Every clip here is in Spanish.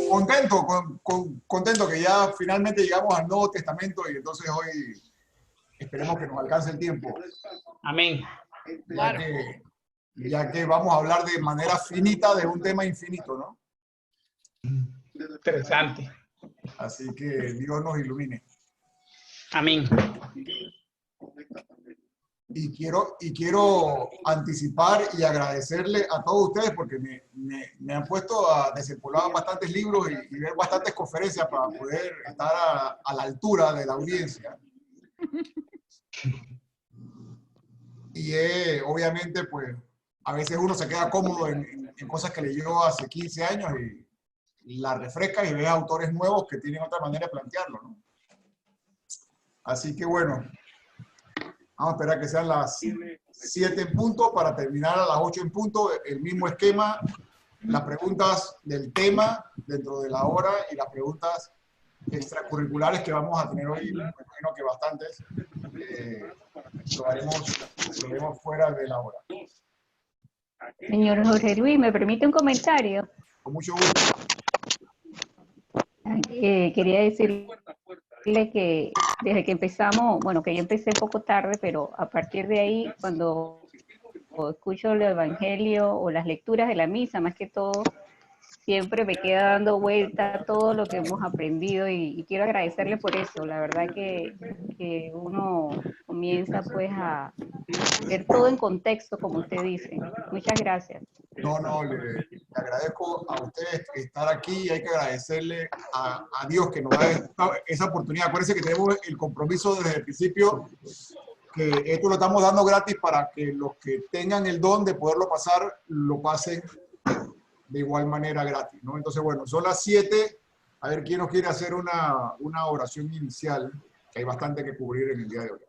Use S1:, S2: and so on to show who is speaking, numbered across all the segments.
S1: Contento, contento que ya finalmente llegamos al Nuevo Testamento y entonces hoy esperemos que nos alcance el tiempo.
S2: Amén.
S1: Ya que vamos a hablar de manera finita de un tema infinito, ¿no?
S2: Interesante.
S1: Así que Dios nos ilumine.
S2: Amén.
S1: Y quiero anticipar y agradecerle a todos ustedes porque me han puesto a desempolvar bastantes libros y ver bastantes conferencias para poder estar a la altura de la audiencia. Y obviamente, pues, a veces uno se queda cómodo en cosas que leyó hace 15 años y la refresca y ve autores nuevos que tienen otra manera de plantearlo, ¿no? Así que bueno, vamos a esperar que sean las 7 en punto para terminar a las 8 en punto. El mismo esquema, las preguntas del tema dentro de la hora y las preguntas extracurriculares que vamos a tener hoy, me imagino que bastantes, lo haremos fuera de la hora.
S3: Señor Jorge Luis, ¿me permite un comentario?
S1: Con mucho gusto.
S3: Quería decirle que desde que empezamos, bueno, que yo empecé poco tarde, pero a partir de ahí, cuando escucho el evangelio o las lecturas de la misa, más que todo, siempre me queda dando vuelta todo lo que hemos aprendido y quiero agradecerle por eso. La verdad que uno comienza pues a ver todo en contexto, como usted dice. Muchas gracias.
S1: No, le agradezco a ustedes estar aquí y hay que agradecerle a Dios que nos da esa oportunidad. Acuérdense que tenemos el compromiso desde el principio que esto lo estamos dando gratis para que los que tengan el don de poderlo pasar, lo pasen de igual manera gratis, ¿no? Entonces, bueno, son las 7. A ver, ¿quién nos quiere hacer una oración inicial? Que hay bastante que cubrir en el día de hoy.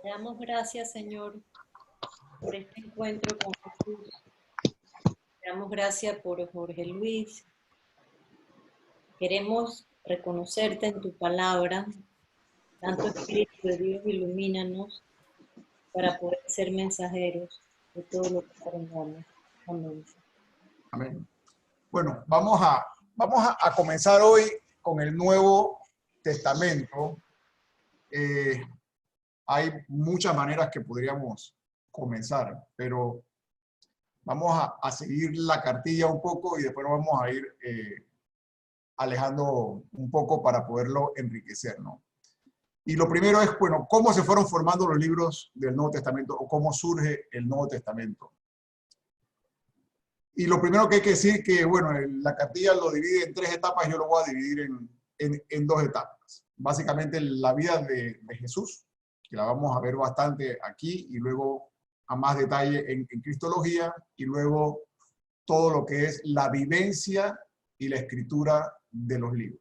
S4: Te damos gracias, Señor, por este encuentro con Jesús. Te damos gracias por Jorge Luis. Queremos reconocerte en tu palabra. Santo Espíritu de Dios, ilumínanos para poder ser mensajeros de todo lo que aprendamos. Amén.
S1: Amén. Bueno, vamos a comenzar hoy con el Nuevo Testamento. Hay muchas maneras que podríamos comenzar, pero vamos a seguir la cartilla un poco y después nos vamos a ir alejando un poco para poderlo enriquecer, ¿no? Y lo primero es, bueno, cómo se fueron formando los libros del Nuevo Testamento o cómo surge el Nuevo Testamento. Y lo primero que hay que decir que, bueno, la cartilla lo divide en 3 etapas, yo lo voy a dividir en 2 etapas. Básicamente la vida de Jesús, que la vamos a ver bastante aquí, y luego a más detalle en Cristología, y luego todo lo que es la vivencia y la escritura de los libros.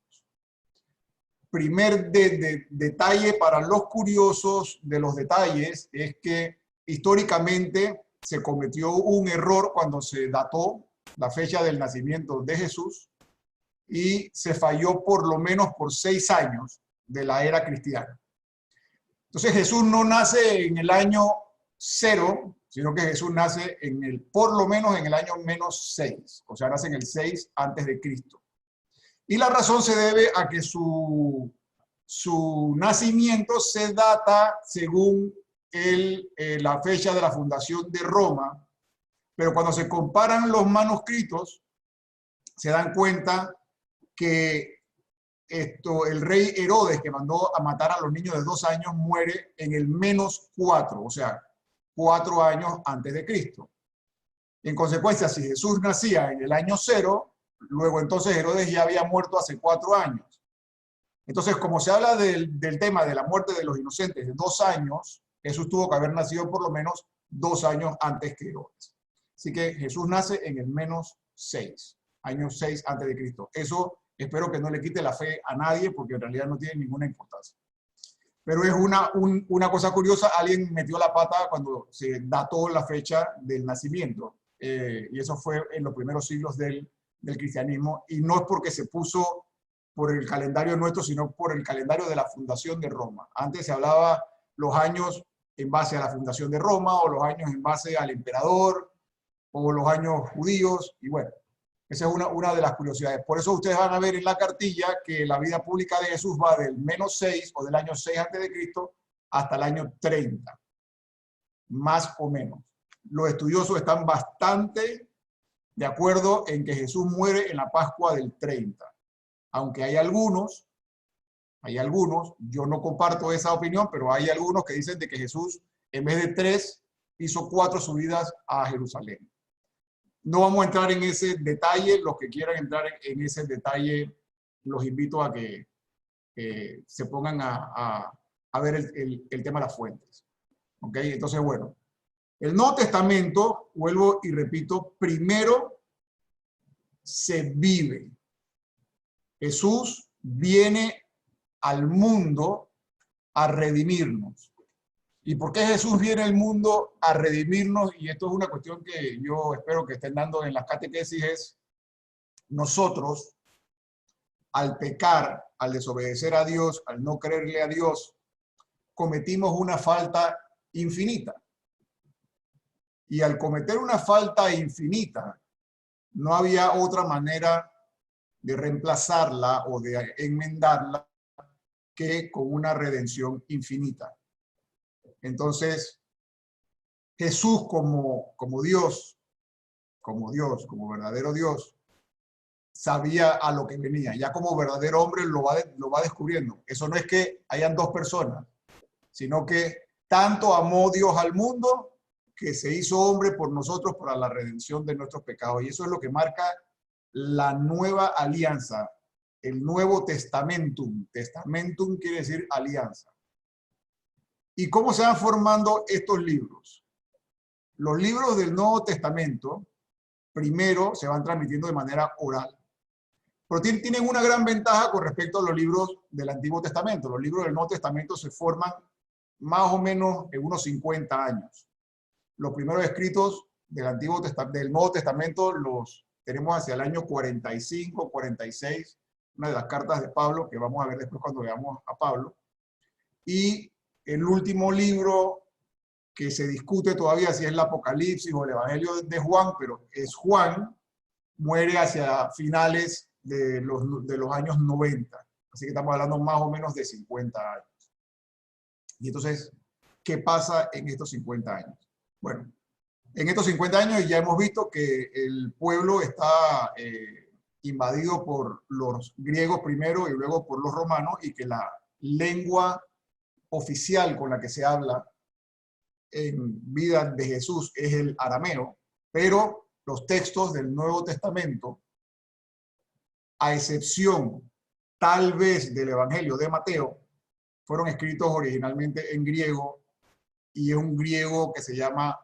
S1: Primer detalle para los curiosos de los detalles es que históricamente se cometió un error cuando se dató la fecha del nacimiento de Jesús y se falló por lo menos por 6 años de la era cristiana. Entonces Jesús no nace en el año 0, sino que Jesús nace por lo menos en el año -6, o sea, nace en el 6 antes de Cristo. Y la razón se debe a que su nacimiento se data según la fecha de la fundación de Roma, pero cuando se comparan los manuscritos, se dan cuenta que el rey Herodes, que mandó a matar a los niños de 2 años, muere en el -4, o sea, 4 años antes de Cristo. En consecuencia, si Jesús nacía en el año 0, luego entonces Herodes ya había muerto hace 4 años. Entonces, como se habla del tema de la muerte de los inocentes de 2 años, Jesús tuvo que haber nacido por lo menos 2 años antes que Herodes. Así que Jesús nace en el -6, año 6 antes de Cristo. Eso espero que no le quite la fe a nadie, porque en realidad no tiene ninguna importancia. Pero es una cosa curiosa, alguien metió la pata cuando se dató la fecha del nacimiento. Y eso fue en los primeros siglos del cristianismo, y no es porque se puso por el calendario nuestro, sino por el calendario de la fundación de Roma. Antes se hablaba los años en base a la fundación de Roma, o los años en base al emperador, o los años judíos, y bueno, esa es una de las curiosidades. Por eso ustedes van a ver en la cartilla que la vida pública de Jesús va del -6 o del año 6 a.C. hasta el año 30, más o menos. Los estudiosos están bastante de acuerdo en que Jesús muere en la Pascua del 30, aunque hay algunos, yo no comparto esa opinión, pero hay algunos que dicen de que Jesús, en vez de 3, hizo 4 subidas a Jerusalén. No vamos a entrar en ese detalle. Los que quieran entrar en ese detalle, los invito a que se pongan a ver el tema de las fuentes. ¿Ok? Entonces, bueno, el Nuevo Testamento, vuelvo y repito, primero se vive. Jesús viene al mundo a redimirnos. ¿Y por qué Jesús viene al mundo a redimirnos? Y esto es una cuestión que yo espero que estén dando en las catequesis, es nosotros, al pecar, al desobedecer a Dios, al no creerle a Dios, cometimos una falta infinita. Y al cometer una falta infinita, no había otra manera de reemplazarla o de enmendarla que con una redención infinita. Entonces, Jesús como Dios, como verdadero Dios, sabía a lo que venía. Ya como verdadero hombre lo va descubriendo. Eso no es que hayan dos personas, sino que tanto amó Dios al mundo que se hizo hombre por nosotros para la redención de nuestros pecados. Y eso es lo que marca la nueva alianza, el Nuevo Testamentum. Testamentum quiere decir alianza. ¿Y cómo se van formando estos libros? Los libros del Nuevo Testamento primero se van transmitiendo de manera oral. Pero tienen una gran ventaja con respecto a los libros del Antiguo Testamento. Los libros del Nuevo Testamento se forman más o menos en unos 50 años. Los primeros escritos del Nuevo Testamento los tenemos hacia el año 45, 46, una de las cartas de Pablo, que vamos a ver después cuando veamos a Pablo. Y el último libro que se discute todavía si es el Apocalipsis o el Evangelio de Juan, pero es Juan, muere hacia finales de los años 90. Así que estamos hablando más o menos de 50 años. Y entonces, ¿qué pasa en estos 50 años? Bueno, en estos 50 años ya hemos visto que el pueblo está invadido por los griegos primero y luego por los romanos, y que la lengua oficial con la que se habla en vida de Jesús es el arameo, pero los textos del Nuevo Testamento, a excepción tal vez del Evangelio de Mateo, fueron escritos originalmente en griego, y es un griego que se llama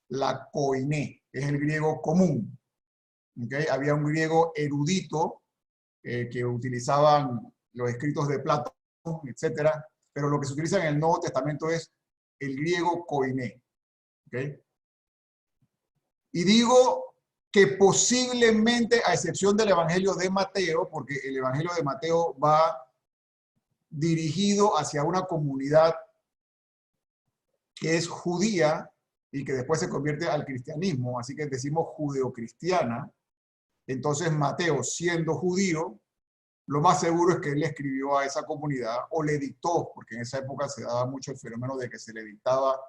S1: la koiné, es el griego común. ¿Okay? Había un griego erudito que utilizaban los escritos de Platón, etcétera, pero lo que se utiliza en el Nuevo Testamento es el griego koiné. ¿Okay? Y digo que posiblemente, a excepción del Evangelio de Mateo, porque el Evangelio de Mateo va dirigido hacia una comunidad que es judía y que después se convierte al cristianismo, así que decimos judeocristiana. Entonces Mateo, siendo judío, lo más seguro es que él escribió a esa comunidad o le dictó, porque en esa época se daba mucho el fenómeno de que se le dictaba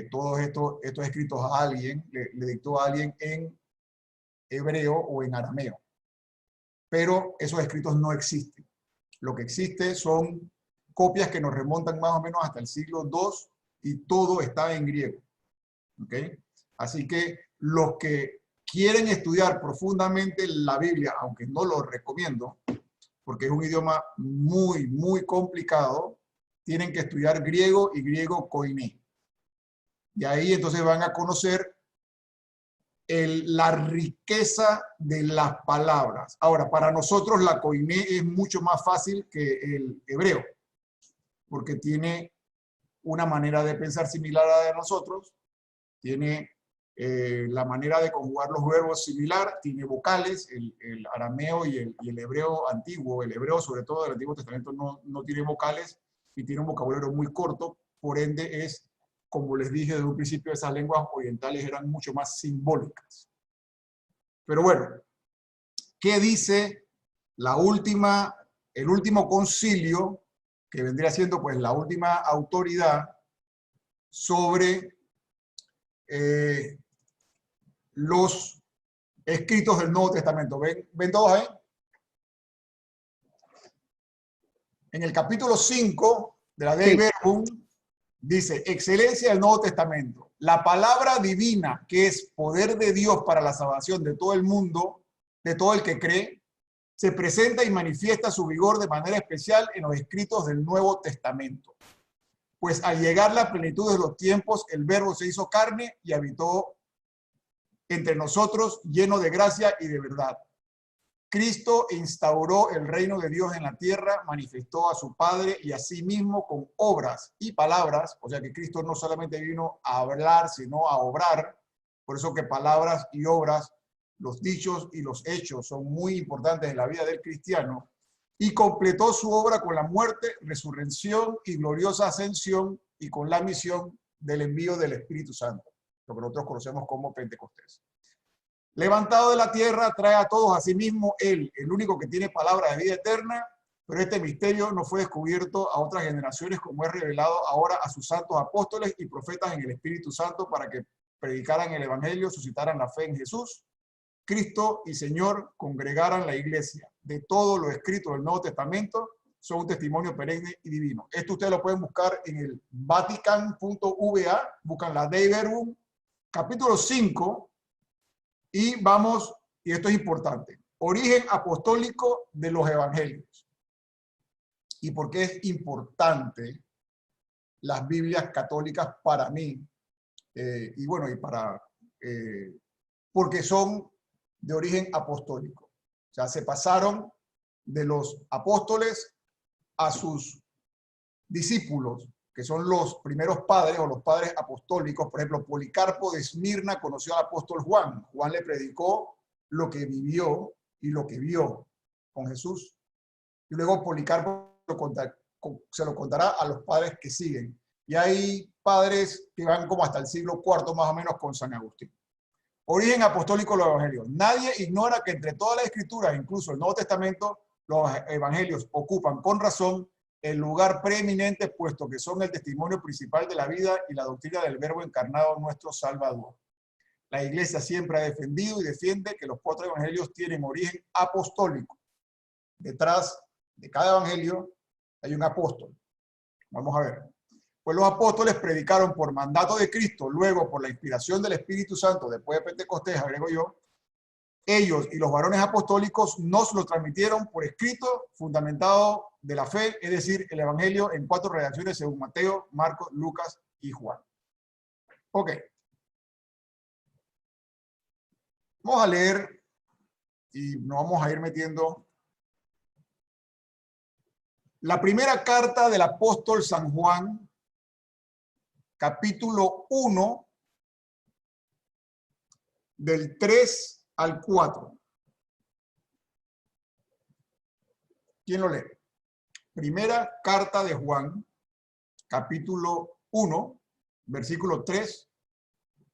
S1: todos estos escritos a alguien, le dictó a alguien en hebreo o en arameo. Pero esos escritos no existen. Lo que existe son copias que nos remontan más o menos hasta el siglo II y todo está en griego. ¿Okay? Así que los que quieren estudiar profundamente la Biblia, aunque no lo recomiendo, porque es un idioma muy, muy complicado, tienen que estudiar griego y griego koiné. Y ahí entonces van a conocer la riqueza de las palabras. Ahora, para nosotros la koiné es mucho más fácil que el hebreo, porque tiene una manera de pensar similar a la de nosotros, tiene la manera de conjugar los verbos similar, tiene vocales, el arameo y el hebreo antiguo, el hebreo sobre todo del Antiguo Testamento no tiene vocales y tiene un vocabulario muy corto, por ende es, como les dije desde un principio, esas lenguas orientales eran mucho más simbólicas. Pero bueno, ¿qué dice el último concilio, que vendría siendo pues la última autoridad sobre los escritos del Nuevo Testamento? ¿Ven todos ahí? En el capítulo 5 de la Dei Verbum dice: excelencia del Nuevo Testamento, la palabra divina, que es poder de Dios para la salvación de todo el mundo, de todo el que cree, se presenta y manifiesta su vigor de manera especial en los escritos del Nuevo Testamento. Pues al llegar la plenitud de los tiempos, el Verbo se hizo carne y habitó entre nosotros, lleno de gracia y de verdad. Cristo instauró el reino de Dios en la tierra, manifestó a su Padre y a sí mismo con obras y palabras. O sea que Cristo no solamente vino a hablar, sino a obrar. Por eso que palabras y obras, los dichos y los hechos son muy importantes en la vida del cristiano. Y completó su obra con la muerte, resurrección y gloriosa ascensión, y con la misión del envío del Espíritu Santo, lo que nosotros conocemos como Pentecostés. Levantado de la tierra, trae a todos a sí mismo Él, el único que tiene palabra de vida eterna, pero este misterio no fue descubierto a otras generaciones, como es revelado ahora a sus santos apóstoles y profetas en el Espíritu Santo, para que predicaran el Evangelio, suscitaran la fe en Jesús, Cristo y Señor, congregaran la iglesia. De todo lo escrito del Nuevo Testamento son un testimonio perenne y divino. Esto ustedes lo pueden buscar en el vatican.va, buscan la Dei Verbum, capítulo 5, y vamos, y esto es importante, origen apostólico de los evangelios. ¿Y por qué es importante las Biblias católicas para mí? Y bueno, porque son de origen apostólico. O sea, se pasaron de los apóstoles a sus discípulos, que son los primeros padres o los padres apostólicos. Por ejemplo, Policarpo de Esmirna conoció al apóstol Juan. Juan le predicó lo que vivió y lo que vio con Jesús. Y luego Policarpo se lo contará a los padres que siguen. Y hay padres que van como hasta el siglo IV más o menos con San Agustín. Origen apostólico de los evangelios. Nadie ignora que entre todas las escrituras, incluso el Nuevo Testamento, los evangelios ocupan con razón el lugar preeminente, puesto que son el testimonio principal de la vida y la doctrina del Verbo encarnado, nuestro Salvador. La Iglesia siempre ha defendido y defiende que los 4 evangelios tienen origen apostólico. Detrás de cada evangelio hay un apóstol. Vamos a ver. Pues los apóstoles predicaron por mandato de Cristo, luego por la inspiración del Espíritu Santo, después de Pentecostés, agrego yo. Ellos y los varones apostólicos nos lo transmitieron por escrito, fundamentado de la fe, es decir, el Evangelio en 4 redacciones según Mateo, Marcos, Lucas y Juan. Ok. Vamos a leer y nos vamos a ir metiendo. La primera carta del apóstol San Juan, capítulo 1, del 3 al 4. ¿Quién lo lee? Primera carta de Juan, capítulo 1, versículos 3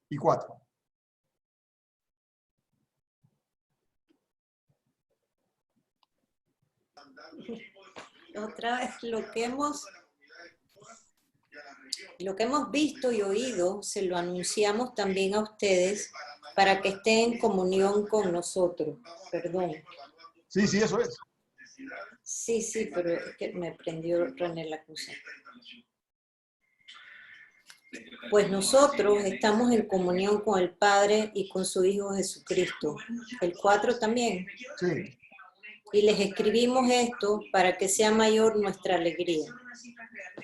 S1: y 4.
S4: Otra vez, lo que hemos visto y oído, se lo anunciamos también a ustedes para que estén en comunión con nosotros. Perdón.
S1: Sí, eso es.
S4: Sí, pero es que me prendió René la cosa. Pues nosotros estamos en comunión con el Padre y con su Hijo Jesucristo. El 4 también.
S1: Sí.
S4: Y les escribimos esto para que sea mayor nuestra alegría.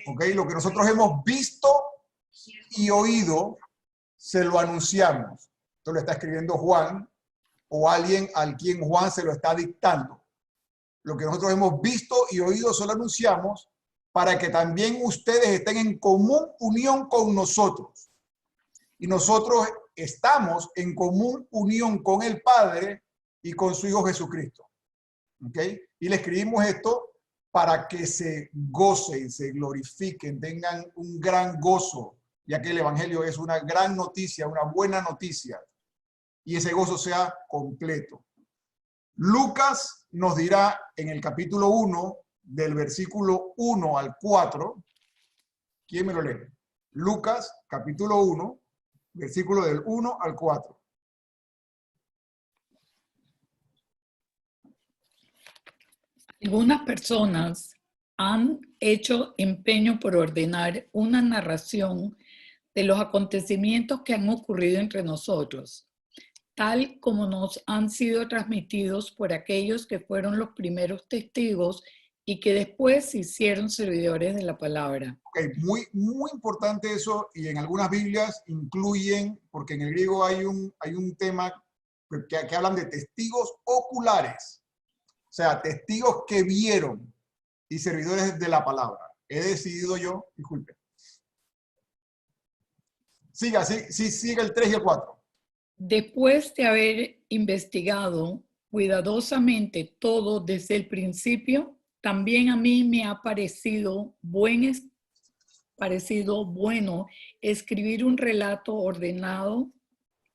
S1: Ok, lo que nosotros hemos visto y oído, se lo anunciamos. Esto lo está escribiendo Juan o alguien al quien Juan se lo está dictando. Lo que nosotros hemos visto y oído se lo anunciamos para que también ustedes estén en común unión con nosotros. Y nosotros estamos en común unión con el Padre y con su Hijo Jesucristo. ¿Ok? Y le escribimos esto para que se gocen, se glorifiquen, tengan un gran gozo, ya que el Evangelio es una gran noticia, una buena noticia, y ese gozo sea completo. Lucas nos dirá en el capítulo 1, del versículo 1 al 4, ¿quién me lo lee? Lucas, capítulo 1, versículo del 1 al 4.
S5: Algunas personas han hecho empeño por ordenar una narración de los acontecimientos que han ocurrido entre nosotros, tal como nos han sido transmitidos por aquellos que fueron los primeros testigos y que después se hicieron servidores de la palabra.
S1: Okay, muy importante eso, y en algunas Biblias incluyen, porque en el griego hay un tema que hablan de testigos oculares, o sea, testigos que vieron y servidores de la palabra. He decidido yo, disculpe. Siga el 3 y el 4.
S5: Después de haber investigado cuidadosamente todo desde el principio, también a mí me ha parecido bueno escribir un relato ordenado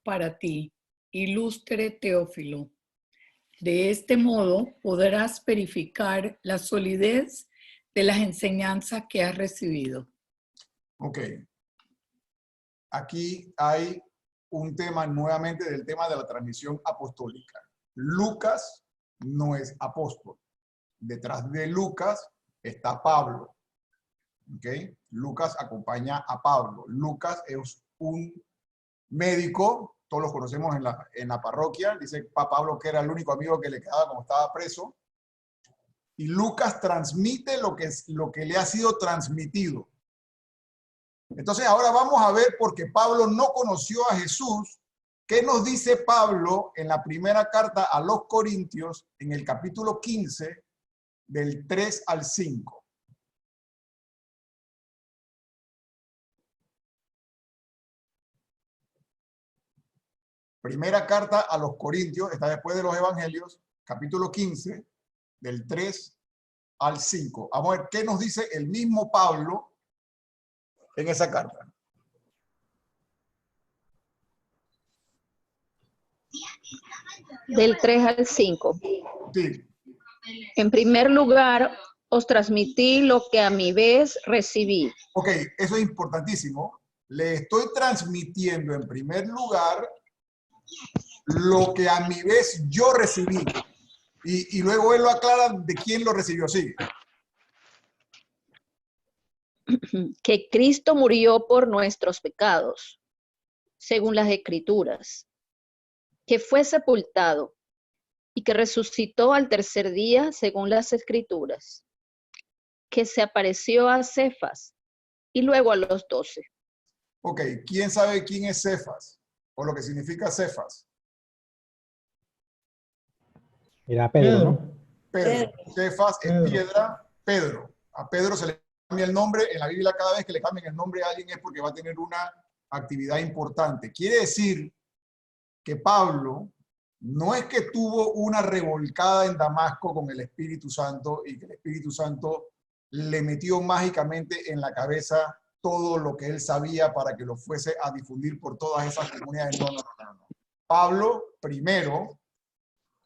S5: para ti, ilustre Teófilo. De este modo podrás verificar la solidez de las enseñanzas que has recibido.
S1: Ok. Aquí hay un tema nuevamente del tema de la transmisión apostólica. Lucas no es apóstol. Detrás de Lucas está Pablo. ¿Okay? Lucas acompaña a Pablo. Lucas es un médico, todos los conocemos en la parroquia. Dice Pablo que era el único amigo que le quedaba cuando estaba preso. Y Lucas transmite lo que le ha sido transmitido. Entonces ahora vamos a ver, porque Pablo no conoció a Jesús, ¿qué nos dice Pablo en la primera carta a los Corintios, en el capítulo 15, del 3 al 5? Primera carta a los Corintios, está después de los Evangelios, capítulo 15, del 3 al 5. Vamos a ver qué nos dice el mismo Pablo en esa carta.
S6: Del 3 al 5.
S1: Sí.
S6: En primer lugar, os transmití lo que a mi vez recibí.
S1: Ok, eso es importantísimo. Le estoy transmitiendo en primer lugar lo que a mi vez yo recibí. Y luego él lo aclara de quién lo recibió. Sí.
S6: Que Cristo murió por nuestros pecados, según las Escrituras, que fue sepultado y que resucitó al tercer día, según las Escrituras, que se apareció a Cefas y luego a los 12.
S1: Ok, ¿quién sabe quién es Cefas? O lo que significa Cefas.
S7: Era Pedro, ¿no?
S1: Pedro. Cefas es piedra, Pedro. A Pedro se le cambia el nombre. En la Biblia, cada vez que le cambian el nombre a alguien es porque va a tener una actividad importante. Quiere decir que Pablo no es que tuvo una revolcada en Damasco con el Espíritu Santo y que el Espíritu Santo le metió mágicamente en la cabeza todo lo que él sabía para que lo fuese a difundir por todas esas comunidades. No. Pablo primero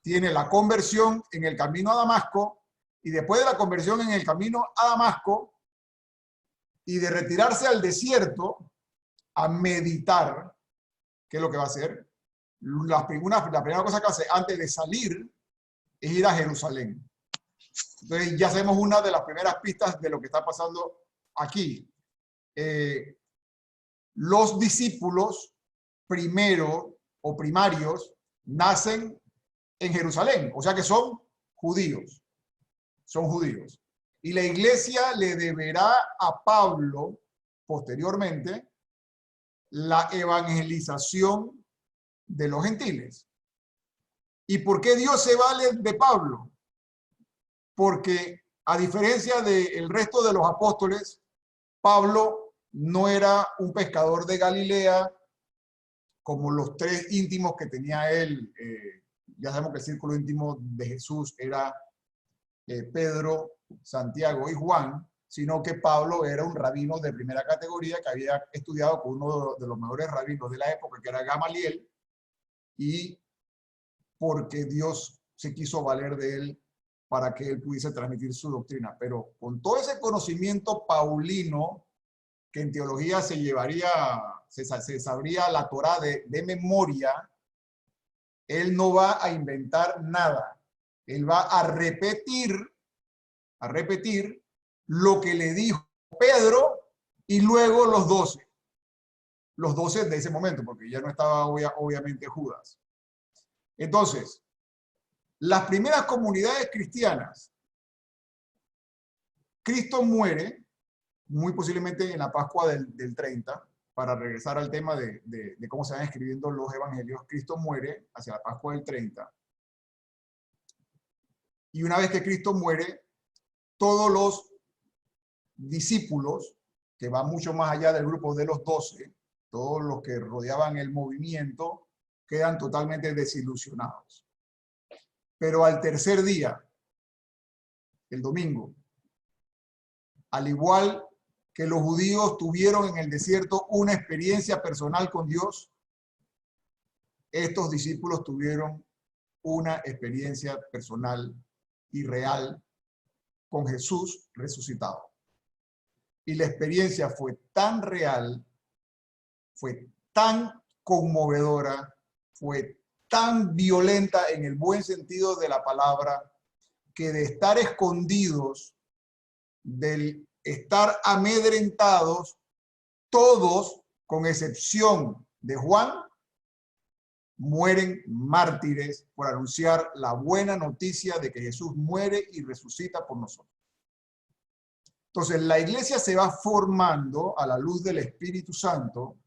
S1: tiene la conversión en el camino a Damasco, y después de la conversión en el camino a Damasco y de retirarse al desierto a meditar, ¿qué es lo que va a hacer? La primera cosa que hace antes de salir es ir a Jerusalén. Entonces ya hacemos una de las primeras pistas de lo que está pasando aquí. Los discípulos primero o primarios nacen en Jerusalén, o sea que son judíos. Son judíos. Y la iglesia le deberá a Pablo posteriormente la evangelización de los gentiles. ¿Y por qué Dios se vale de Pablo? Porque a diferencia del resto de los apóstoles, Pablo no era un pescador de Galilea como los tres íntimos que tenía él. Ya sabemos que el círculo íntimo de Jesús era Pedro, Santiago y Juan, sino que Pablo era un rabino de primera categoría que había estudiado con uno de los mejores rabinos de la época, que era Gamaliel, y porque Dios se quiso valer de él para que él pudiese transmitir su doctrina. Pero con todo ese conocimiento paulino, que en teología se llevaría, se sabría la Torá de memoria, él no va a inventar nada. Él va a repetir lo que le dijo Pedro y luego los 12 de ese momento, porque ya no estaba obviamente Judas. Entonces, las primeras comunidades cristianas, Cristo muere, muy posiblemente en la Pascua del 30, para regresar al tema de cómo se van escribiendo los evangelios. Cristo muere hacia la Pascua del 30. Y una vez que Cristo muere, todos los discípulos, que van mucho más allá del grupo de los 12, todos los que rodeaban el movimiento, quedan totalmente desilusionados. Pero al tercer día, el domingo, al igual que los judíos tuvieron en el desierto una experiencia personal con Dios, estos discípulos tuvieron una experiencia personal y real con Jesús resucitado. Y la experiencia fue tan real, fue tan conmovedora, fue tan violenta en el buen sentido de la palabra, que de estar escondidos, del estar amedrentados, todos, con excepción de Juan, mueren mártires por anunciar la buena noticia de que Jesús muere y resucita por nosotros. Entonces, la iglesia se va formando a la luz del Espíritu Santo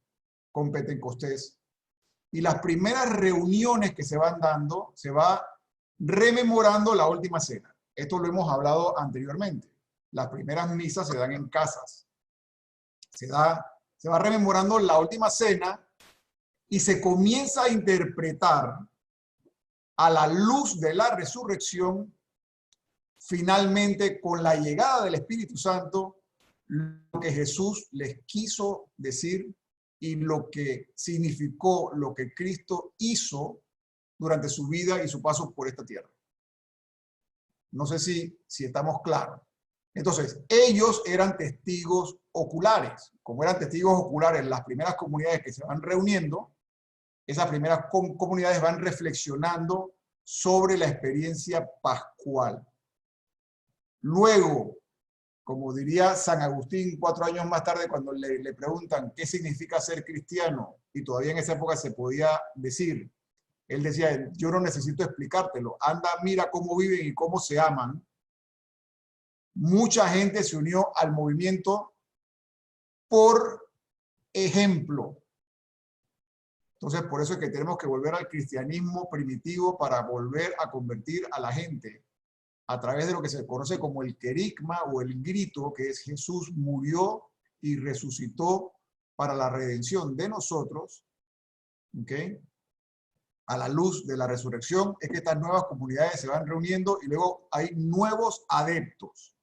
S1: con Pentecostés, y las primeras reuniones que se van dando, se va rememorando la última cena. Esto lo hemos hablado anteriormente. Las primeras misas se dan en casas. Se va rememorando la última cena y se comienza a interpretar a la luz de la resurrección, finalmente con la llegada del Espíritu Santo, lo que Jesús les quiso decir y lo que significó lo que Cristo hizo durante su vida y su paso por esta tierra. No sé si estamos claros. Entonces, ellos eran testigos oculares. Como eran testigos oculares las primeras comunidades que se van reuniendo, esas primeras comunidades van reflexionando sobre la experiencia pascual. Luego, como diría San Agustín 4 años más tarde, cuando le preguntan qué significa ser cristiano, y todavía en esa época se podía decir, él decía, yo no necesito explicártelo, anda, mira cómo viven y cómo se aman. Mucha gente se unió al movimiento por ejemplo. Entonces, por eso es que tenemos que volver al cristianismo primitivo para volver a convertir a la gente a través de lo que se conoce como el querigma o el grito, que es Jesús murió y resucitó para la redención de nosotros, ¿ok? A la luz de la resurrección es que estas nuevas comunidades se van reuniendo y luego hay nuevos adeptos.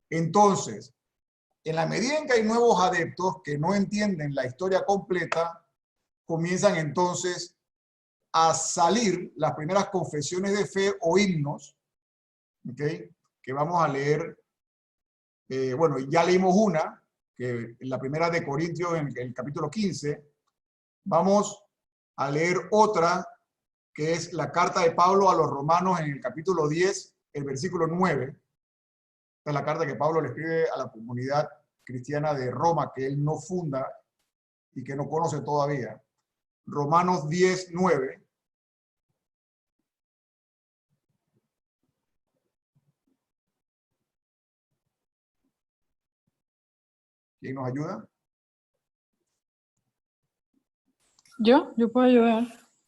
S1: Entonces, en la medida en que hay nuevos adeptos que no entienden la historia completa, comienzan entonces a salir las primeras confesiones de fe o himnos, ¿okay? Que vamos a leer. Bueno, ya leímos una, que en la primera de Corintios, en el capítulo 15. Vamos a leer otra, que es la carta de Pablo a los romanos en el capítulo 10, el versículo 9. Esta es la carta que Pablo le escribe a la comunidad cristiana de Roma, que él no funda y que no conoce todavía. Romanos 10, 9. ¿Quién nos ayuda?
S8: Yo puedo ayudar.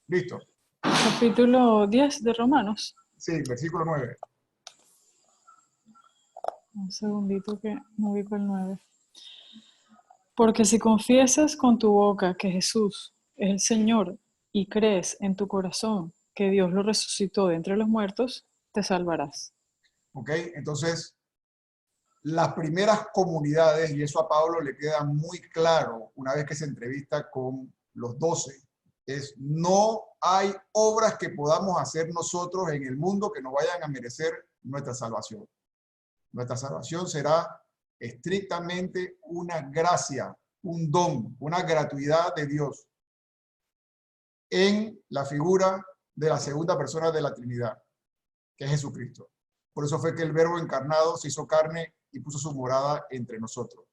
S1: Listo.
S8: Capítulo 10 de Romanos.
S1: Sí, versículo 9.
S8: Un segundito que me ubico el 9. Porque si confiesas con tu boca que Jesús es el Señor y crees en tu corazón que Dios lo resucitó de entre los muertos, te salvarás.
S1: ¿Ok? Entonces, las primeras comunidades, y eso a Pablo le queda muy claro una vez que se entrevista con los 12, es no hay obras que podamos hacer nosotros en el mundo que nos vayan a merecer nuestra salvación. Nuestra salvación será estrictamente una gracia, un don, una gratuidad de Dios en la figura de la segunda persona de la Trinidad, que es Jesucristo. Por eso fue que el Verbo encarnado se hizo carne y puso su morada entre nosotros.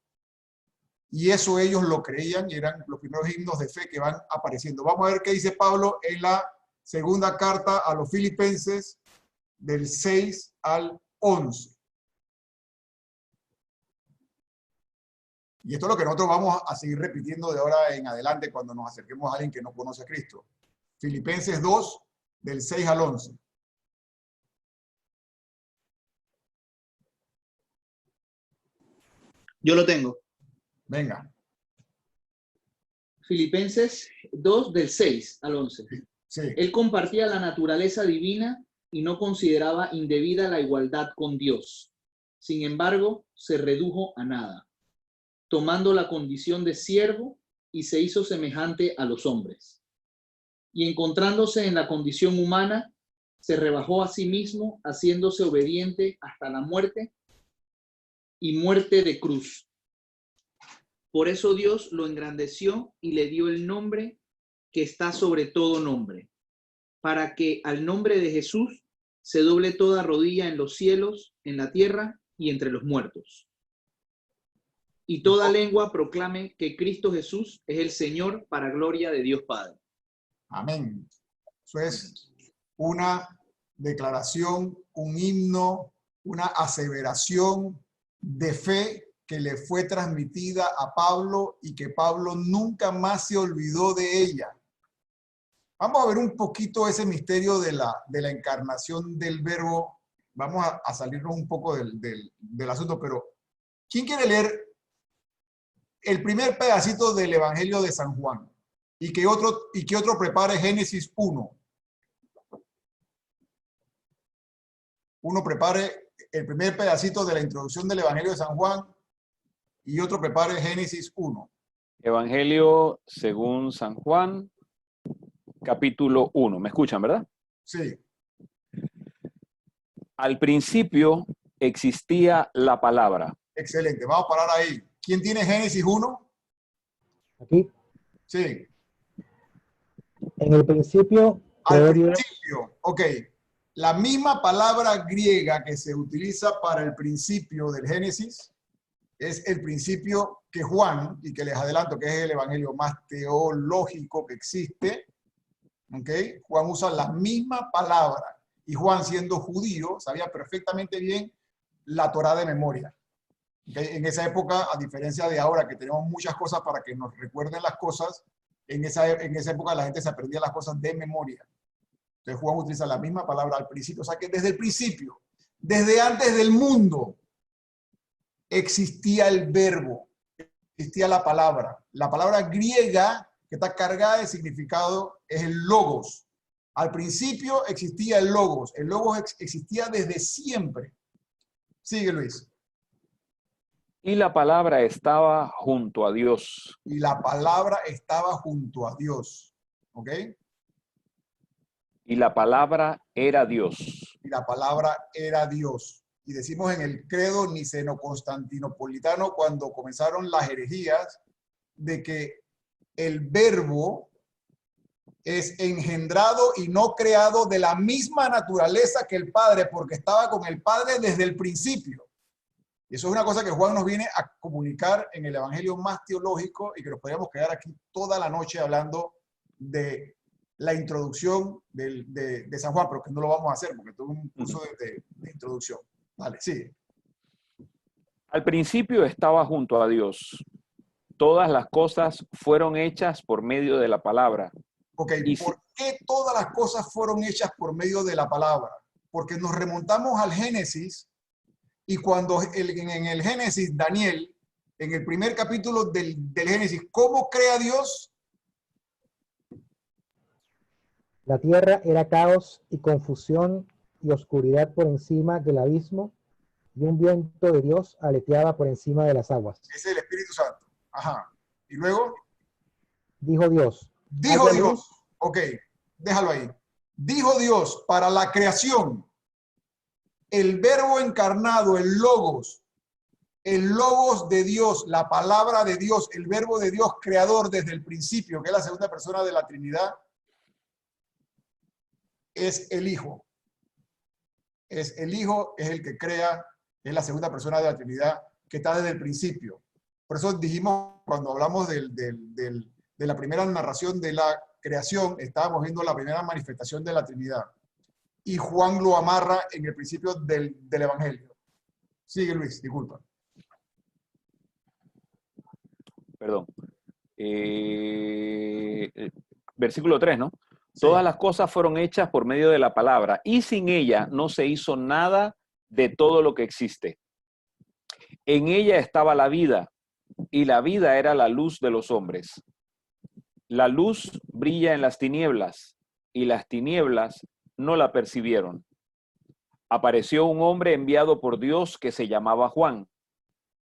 S1: Y eso ellos lo creían y eran los primeros himnos de fe que van apareciendo. Vamos a ver qué dice Pablo en la segunda carta a los Filipenses del 6 al 11. Y esto es lo que nosotros vamos a seguir repitiendo de ahora en adelante cuando nos acerquemos a alguien que no conoce a Cristo. Filipenses 2, del 6 al 11.
S9: Yo lo tengo.
S1: Venga.
S9: Filipenses 2, del 6 al 11.
S1: Sí.
S9: Él compartía la naturaleza divina y no consideraba indebida la igualdad con Dios. Sin embargo, se redujo a nada, tomando la condición de siervo y se hizo semejante a los hombres. Y encontrándose en la condición humana, se rebajó a sí mismo, haciéndose obediente hasta la muerte y muerte de cruz. Por eso Dios lo engrandeció y le dio el nombre que está sobre todo nombre, para que al nombre de Jesús se doble toda rodilla en los cielos, en la tierra y entre los muertos. Y toda lengua proclame que Cristo Jesús es el Señor, para gloria de Dios Padre.
S1: Amén. Eso es una declaración, un himno, una aseveración de fe que le fue transmitida a Pablo y que Pablo nunca más se olvidó de ella. Vamos a ver un poquito ese misterio de la encarnación del Verbo. Vamos a salirnos un poco del asunto, pero ¿quién quiere leer el primer pedacito del Evangelio de San Juan? Y que otro prepare Génesis 1. Uno prepare el primer pedacito de la introducción del Evangelio de San Juan y otro prepare Génesis 1.
S10: Evangelio según San Juan, capítulo 1. ¿Me escuchan, verdad?
S1: Sí.
S10: Al principio existía la palabra.
S1: Excelente, vamos a parar ahí. ¿Quién tiene Génesis 1?
S7: Aquí,
S1: Sí.
S7: en el principio,
S1: Al
S7: creó Dios.
S1: principio, ok. La misma palabra griega que se utiliza para el principio del Génesis es el principio que Juan, y que les adelanto que es el evangelio más teológico que existe, ok. Juan usa la misma palabra, y Juan, siendo judío, sabía perfectamente bien la Torá de memoria. ¿Okay? En esa época, a diferencia de ahora que tenemos muchas cosas para que nos recuerden las cosas, en esa época la gente se aprendía las cosas de memoria. Entonces Juan utiliza la misma palabra al principio. O sea que desde el principio, desde antes del mundo, existía el verbo, existía la palabra. La palabra griega que está cargada de significado es el logos. Al principio existía el logos. El logos existía desde siempre. Sigue, Luis.
S10: Y la palabra estaba junto a Dios.
S1: Y la palabra estaba junto a Dios. ¿Ok?
S10: Y la palabra era Dios.
S1: Y la palabra era Dios. Y decimos en el credo niceno-constantinopolitano, cuando comenzaron las herejías, de que el verbo es engendrado y no creado de la misma naturaleza que el Padre, porque estaba con el Padre desde el principio. Y eso es una cosa que Juan nos viene a comunicar en el evangelio más teológico y que nos podríamos quedar aquí toda la noche hablando de la introducción de San Juan, pero que no lo vamos a hacer porque tuve un curso de introducción. Vale, sigue.
S10: Al principio estaba junto a Dios. Todas las cosas fueron hechas por medio de la palabra.
S1: Ok, ¿por qué todas las cosas fueron hechas por medio de la palabra? Porque nos remontamos al Génesis. Y cuando en el Génesis, Daniel, en el primer capítulo del Génesis, ¿cómo crea Dios?
S7: La tierra era caos y confusión, y oscuridad por encima del abismo, y un viento de Dios aleteaba por encima de las aguas.
S1: Ese es el Espíritu Santo. Ajá. Y luego,
S7: Dijo Dios,
S1: dijo
S7: haya
S1: Dios.
S7: luz,
S1: Ok, déjalo ahí. Dijo Dios para la creación. El verbo encarnado, el logos de Dios, la palabra de Dios, el verbo de Dios creador desde el principio, que es la segunda persona de la Trinidad, es el Hijo. Es el Hijo, es el que crea, es la segunda persona de la Trinidad que está desde el principio. Por eso dijimos, cuando hablamos de la primera narración de la creación, estábamos viendo la primera manifestación de la Trinidad. Y Juan lo amarra en el principio del Evangelio. Sigue, Luis, disculpa.
S10: Perdón. Versículo 3, ¿no?
S1: Sí.
S10: Todas las cosas fueron hechas por medio de la palabra, y sin ella no se hizo nada de todo lo que existe. En ella estaba la vida, y la vida era la luz de los hombres. La luz brilla en las tinieblas, y las tinieblas no la percibieron. Apareció un hombre enviado por Dios que se llamaba Juan.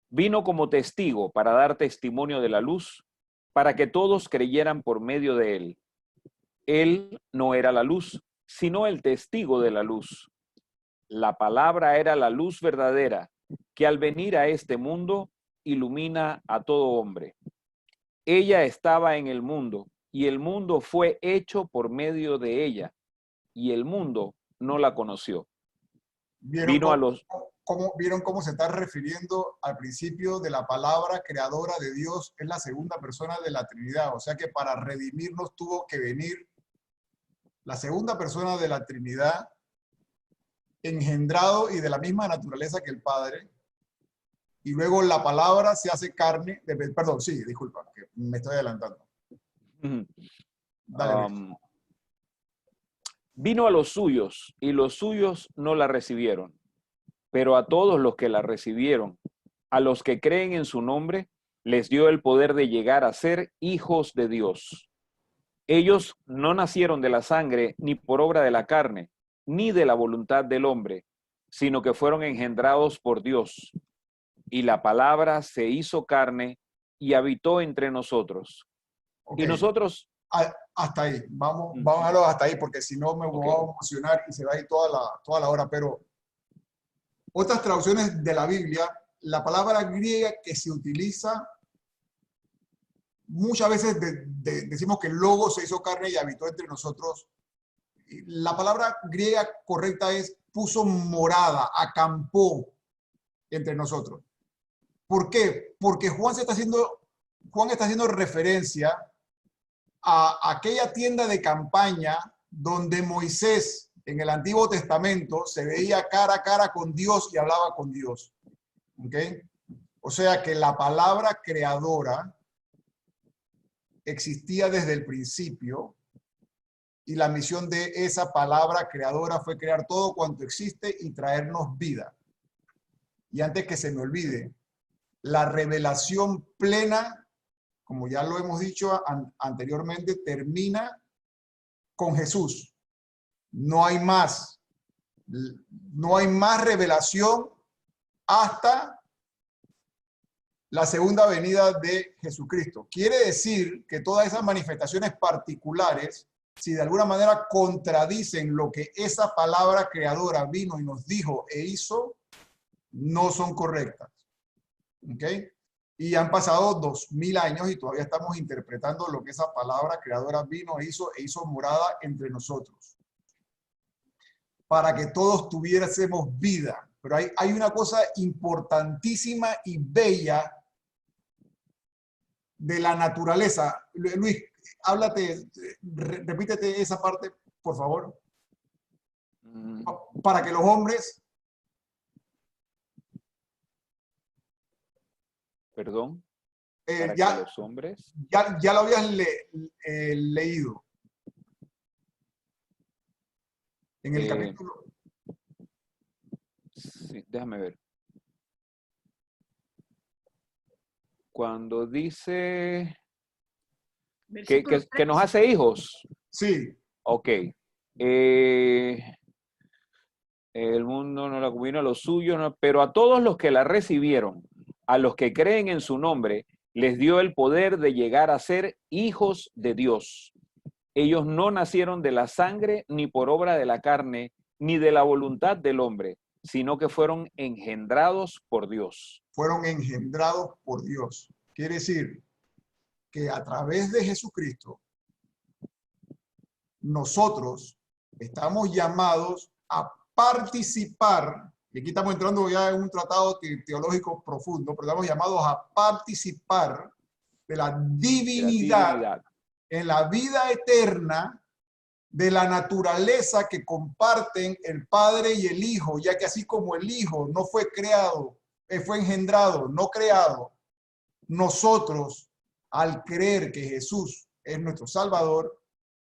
S10: Vino como testigo para dar testimonio de la luz, para que todos creyeran por medio de él. Él no era la luz, sino el testigo de la luz. La palabra era la luz verdadera, que al venir a este mundo ilumina a todo hombre. Ella estaba en el mundo, y el mundo fue hecho por medio de ella, y el mundo no la conoció.
S1: ¿Vieron cómo se está refiriendo al principio de la palabra creadora de Dios? Es la segunda persona de la Trinidad. O sea que para redimirnos tuvo que venir la segunda persona de la Trinidad, engendrado y de la misma naturaleza que el Padre. Y luego la palabra se hace carne. Perdón, sí, disculpa, que me estoy adelantando. Dale,
S10: Vino a los suyos, y los suyos no la recibieron. Pero a todos los que la recibieron, a los que creen en su nombre, les dio el poder de llegar a ser hijos de Dios. Ellos no nacieron de la sangre, ni por obra de la carne, ni de la voluntad del hombre, sino que fueron engendrados por Dios. Y la palabra se hizo carne y habitó entre nosotros.
S1: Okay.
S10: Y nosotros...
S1: Hasta ahí, vamos a verlo hasta ahí, porque si no me voy a emocionar y se va a ir toda la hora, pero otras traducciones de la Biblia, la palabra griega que se utiliza, muchas veces decimos que el Logos se hizo carne y habitó entre nosotros. La palabra griega correcta es puso morada, acampó entre nosotros. ¿Por qué? Porque Juan está haciendo referencia a aquella tienda de campaña donde Moisés en el Antiguo Testamento se veía cara a cara con Dios y hablaba con Dios. ¿Okay? O sea que la palabra creadora existía desde el principio y la misión de esa palabra creadora fue crear todo cuanto existe y traernos vida. Y antes que se me olvide, la revelación plena, como ya lo hemos dicho anteriormente, termina con Jesús. No hay más. No hay más revelación hasta la segunda venida de Jesucristo. Quiere decir que todas esas manifestaciones particulares, si de alguna manera contradicen lo que esa palabra creadora vino y nos dijo e hizo, no son correctas. ¿Ok? Y han pasado 2000 años y todavía estamos interpretando lo que esa palabra creadora vino e hizo morada entre nosotros. Para que todos tuviésemos vida. Pero hay una cosa importantísima y bella de la naturaleza. Luis, háblate, repítete esa parte, por favor. Para que los hombres...
S10: Perdón.
S1: Para
S10: que los hombres...
S1: Ya lo habías leído. En el capítulo...
S10: Sí, déjame ver. Cuando dice que nos hace hijos.
S1: Sí.
S10: Ok. el mundo no la vino a los suyos, no, pero a todos los que la recibieron, a los que creen en su nombre, les dio el poder de llegar a ser hijos de Dios. Ellos no nacieron de la sangre, ni por obra de la carne, ni de la voluntad del hombre, sino que fueron engendrados por Dios.
S1: Fueron engendrados por Dios. Quiere decir que a través de Jesucristo, nosotros estamos llamados a participar, y aquí estamos entrando ya en un tratado teológico profundo, pero estamos llamados a participar de la divinidad en la vida eterna de la naturaleza que comparten el Padre y el Hijo, ya que así como el Hijo no fue creado, fue engendrado, no creado, nosotros, al creer que Jesús es nuestro Salvador,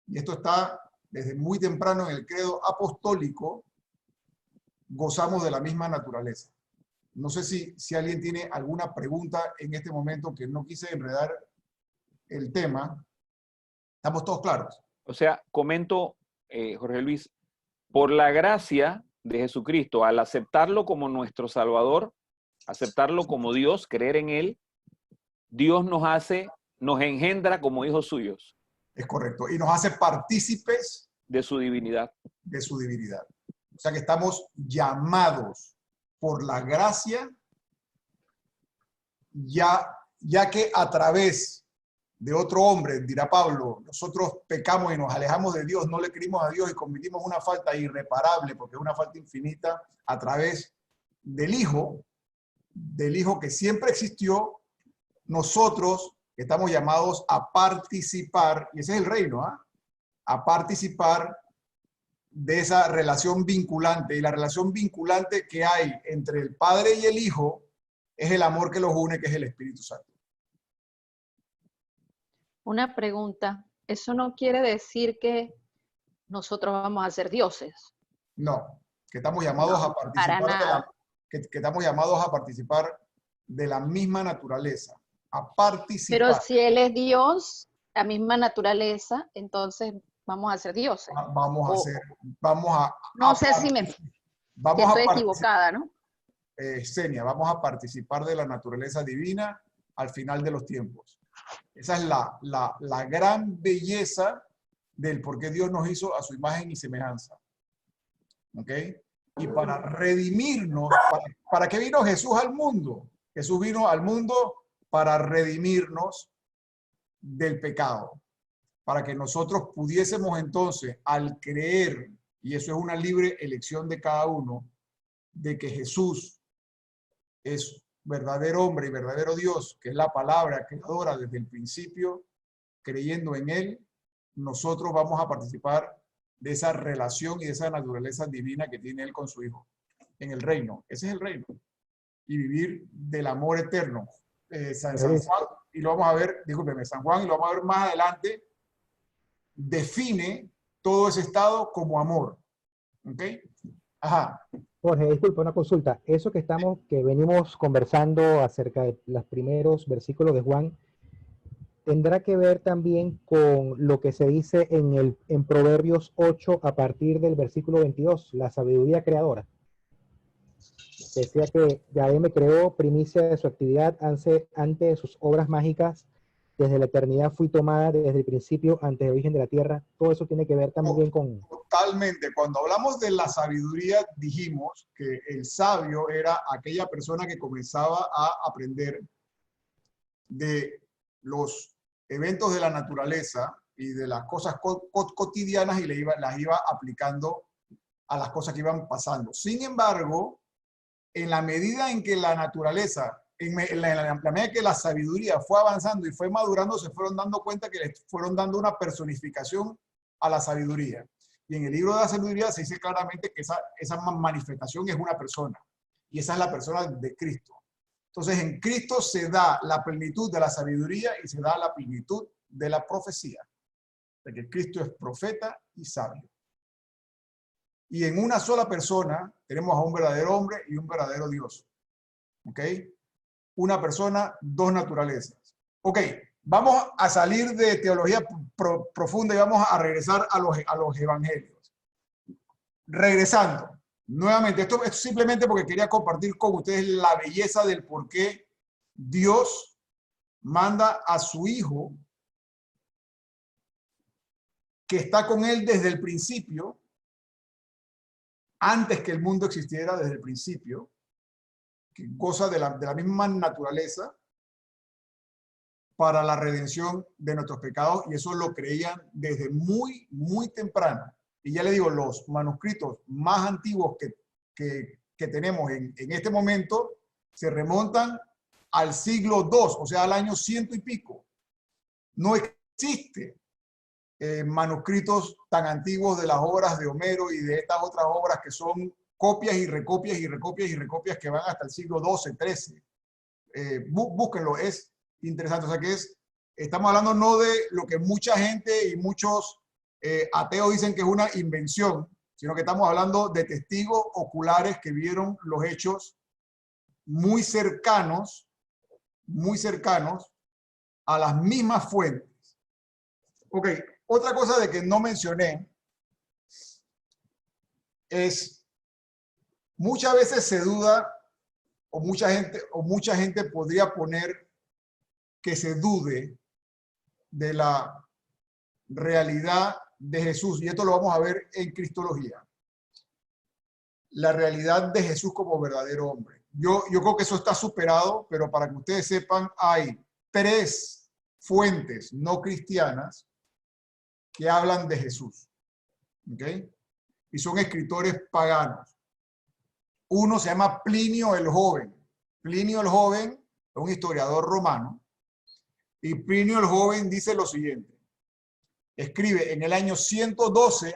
S1: y esto está desde muy temprano en el credo apostólico, gozamos de la misma naturaleza. No sé si alguien tiene alguna pregunta en este momento, que no quise enredar el tema. ¿Estamos todos claros?
S10: O sea, comento, Jorge Luis, por la gracia de Jesucristo, al aceptarlo como nuestro Salvador, aceptarlo como Dios, creer en Él, Dios nos engendra como hijos suyos.
S1: Es correcto. Y nos hace partícipes
S10: de su divinidad.
S1: De su divinidad. O sea que estamos llamados por la gracia, ya que a través de otro hombre, dirá Pablo, nosotros pecamos y nos alejamos de Dios, no le creímos a Dios y cometimos una falta irreparable, porque es una falta infinita, a través del Hijo que siempre existió. Nosotros estamos llamados a participar, y ese es el reino, a participar de esa relación vinculante. Y la relación vinculante que hay entre el Padre y el Hijo es el amor que los une, que es el Espíritu Santo.
S6: Una pregunta. ¿Eso no quiere decir que nosotros vamos a ser dioses?
S1: No, que estamos llamados a participar que estamos llamados a participar de la misma naturaleza, a participar.
S6: Pero si Él es Dios, la misma naturaleza, entonces vamos a ser dioses.
S1: No sé si
S6: estoy equivocada, ¿no?
S1: Senia, vamos a participar de la naturaleza divina al final de los tiempos. Esa es la gran belleza del por qué Dios nos hizo a su imagen y semejanza. ¿Ok? Y para redimirnos, ¿para qué vino Jesús al mundo? Jesús vino al mundo para redimirnos del pecado, para que nosotros pudiésemos entonces, al creer, y eso es una libre elección de cada uno, de que Jesús es verdadero hombre y verdadero Dios, que es la palabra creadora desde el principio, creyendo en Él, nosotros vamos a participar de esa relación y de esa naturaleza divina que tiene Él con su Hijo en el reino. Ese es el reino. Y vivir del amor eterno. San Juan, y lo vamos a ver, discúlpeme, San Juan, y lo vamos a ver más adelante, define todo ese estado como amor. ¿Ok? Ajá.
S7: Jorge, disculpa, una consulta. Eso que venimos conversando acerca de los primeros versículos de Juan, ¿tendrá que ver también con lo que se dice en Proverbios 8 a partir del versículo 22, la sabiduría creadora? Decía que Yahvé me creó primicia de su actividad antes de sus obras mágicas. Desde la eternidad fui tomada desde el principio, antes del origen de la tierra. Todo eso tiene que ver también con...
S1: Totalmente. Cuando hablamos de la sabiduría, dijimos que el sabio era aquella persona que comenzaba a aprender de los eventos de la naturaleza y de las cosas cotidianas y las iba aplicando a las cosas que iban pasando. Sin embargo, en la medida en que la naturaleza, en la medida que la sabiduría fue avanzando y fue madurando, se fueron dando cuenta que le fueron dando una personificación a la sabiduría. Y en el libro de la sabiduría se dice claramente que esa manifestación es una persona. Y esa es la persona de Cristo. Entonces en Cristo se da la plenitud de la sabiduría y se da la plenitud de la profecía. Porque Cristo es profeta y sabio. Y en una sola persona tenemos a un verdadero hombre y un verdadero Dios. ¿Ok? Una persona, dos naturalezas. Ok, vamos a salir de teología profunda y vamos a regresar a los evangelios. Regresando, Nuevamente, esto es simplemente porque quería compartir con ustedes la belleza del por qué Dios manda a su Hijo, que está con él desde el principio, antes que el mundo existiera, desde el principio, que goza de la misma naturaleza, para la redención de nuestros pecados, y eso lo creían desde muy, muy temprano. Y ya le digo, los manuscritos más antiguos que tenemos en este momento se remontan al siglo II, o sea, al año 100 y pico. No existe manuscritos tan antiguos de las obras de Homero y de estas otras obras que son copias y recopias y recopias y recopias que van hasta el siglo XII, XIII. Búsquenlo, es interesante. O sea que estamos hablando no de lo que mucha gente y muchos ateos dicen que es una invención, sino que estamos hablando de testigos oculares que vieron los hechos muy cercanos a las mismas fuentes. Ok, otra cosa de que no mencioné es, muchas veces se duda, o mucha gente podría poner que se dude de la realidad de Jesús, y esto lo vamos a ver en Cristología. La realidad de Jesús como verdadero hombre. Yo creo que eso está superado, pero para que ustedes sepan, hay 3 fuentes no cristianas que hablan de Jesús. ¿Ok? Y son escritores paganos. Uno se llama Plinio el Joven. Plinio el Joven es un historiador romano. Y Plinio el Joven dice lo siguiente. Escribe en el año 112,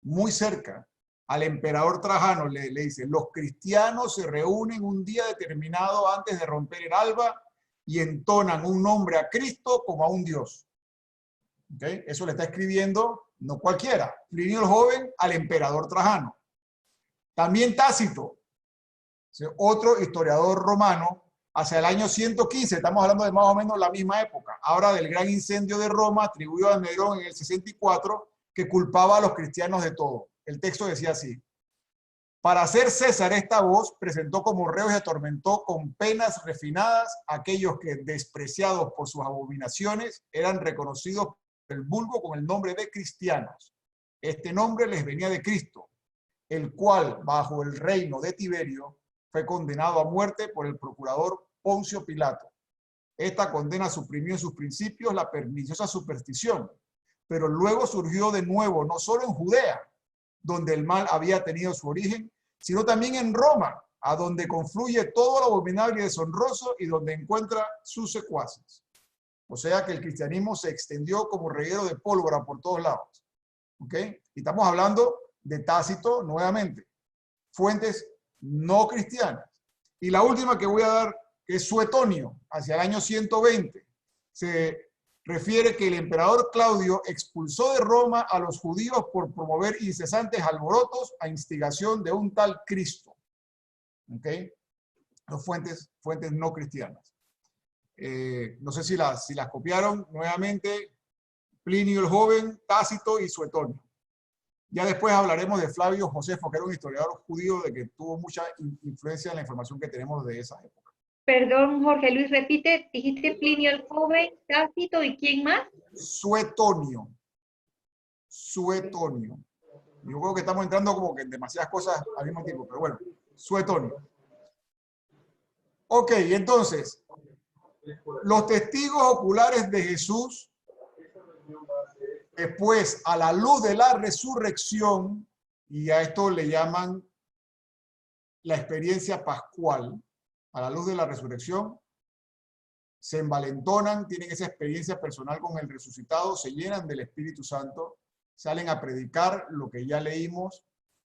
S1: muy cerca, al emperador Trajano, le dice, los cristianos se reúnen un día determinado antes de romper el alba y entonan un nombre a Cristo como a un Dios. ¿Okay? Eso le está escribiendo no cualquiera, Plinio el Joven al emperador Trajano. También Tácito, otro historiador romano, hacia el año 115, estamos hablando de más o menos la misma época, habla del gran incendio de Roma atribuido a Nerón en el 64, que culpaba a los cristianos de todo. El texto decía así: para hacer cesar esta voz, presentó como reos y atormentó con penas refinadas a aquellos que, despreciados por sus abominaciones, eran reconocidos por el vulgo con el nombre de cristianos. Este nombre les venía de Cristo, el cual, bajo el reino de Tiberio, fue condenado a muerte por el procurador Poncio Pilato. Esta condena suprimió en sus principios la perniciosa superstición, pero luego surgió de nuevo, no solo en Judea, donde el mal había tenido su origen, sino también en Roma, a donde confluye todo lo abominable y deshonroso y donde encuentra sus secuaces. O sea que el cristianismo se extendió como reguero de pólvora por todos lados. ¿Ok? Y estamos hablando de Tácito nuevamente. Fuentes no cristianas. Y la última que voy a dar es Suetonio, hacia el año 120. Se refiere que el emperador Claudio expulsó de Roma a los judíos por promover incesantes alborotos a instigación de un tal Cristo. ¿Ok? Las fuentes no cristianas. No sé si las copiaron nuevamente. Plinio el Joven, Tácito y Suetonio. Ya después hablaremos de Flavio Josefo, que era un historiador judío de que tuvo mucha influencia en la información que tenemos de esa época.
S11: Perdón, Jorge Luis, repite, dijiste Plinio el Joven, Tácito y ¿quién más?
S1: Suetonio. Suetonio. Yo creo que estamos entrando como que en demasiadas cosas al mismo tiempo, pero bueno, Suetonio. Ok, entonces, los testigos oculares de Jesús, después, a la luz de la resurrección, y a esto le llaman la experiencia pascual, a la luz de la resurrección, se envalentonan, tienen esa experiencia personal con el resucitado, se llenan del Espíritu Santo, salen a predicar lo que ya leímos,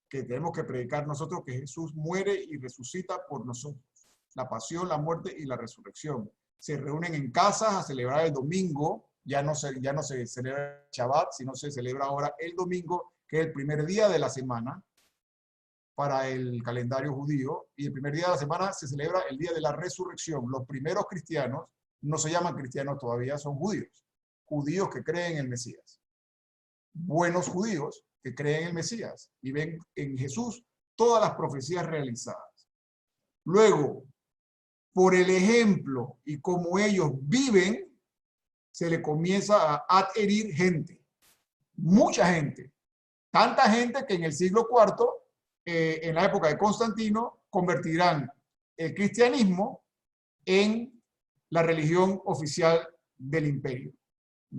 S1: que tenemos que predicar nosotros, que Jesús muere y resucita por nosotros. La pasión, la muerte y la resurrección. Se reúnen en casas a celebrar el domingo, ya no se celebra el Shabbat, sino se celebra ahora el domingo, que es el primer día de la semana para el calendario judío, y el primer día de la semana se celebra el día de la resurrección. Los primeros cristianos no se llaman cristianos todavía, son judíos. Judíos que creen en el Mesías. Buenos judíos que creen en el Mesías y ven en Jesús todas las profecías realizadas. Luego, por el ejemplo y como ellos viven, se le comienza a adherir gente, mucha gente, tanta gente que en el siglo IV, en la época de Constantino, convertirán el cristianismo en la religión oficial del imperio.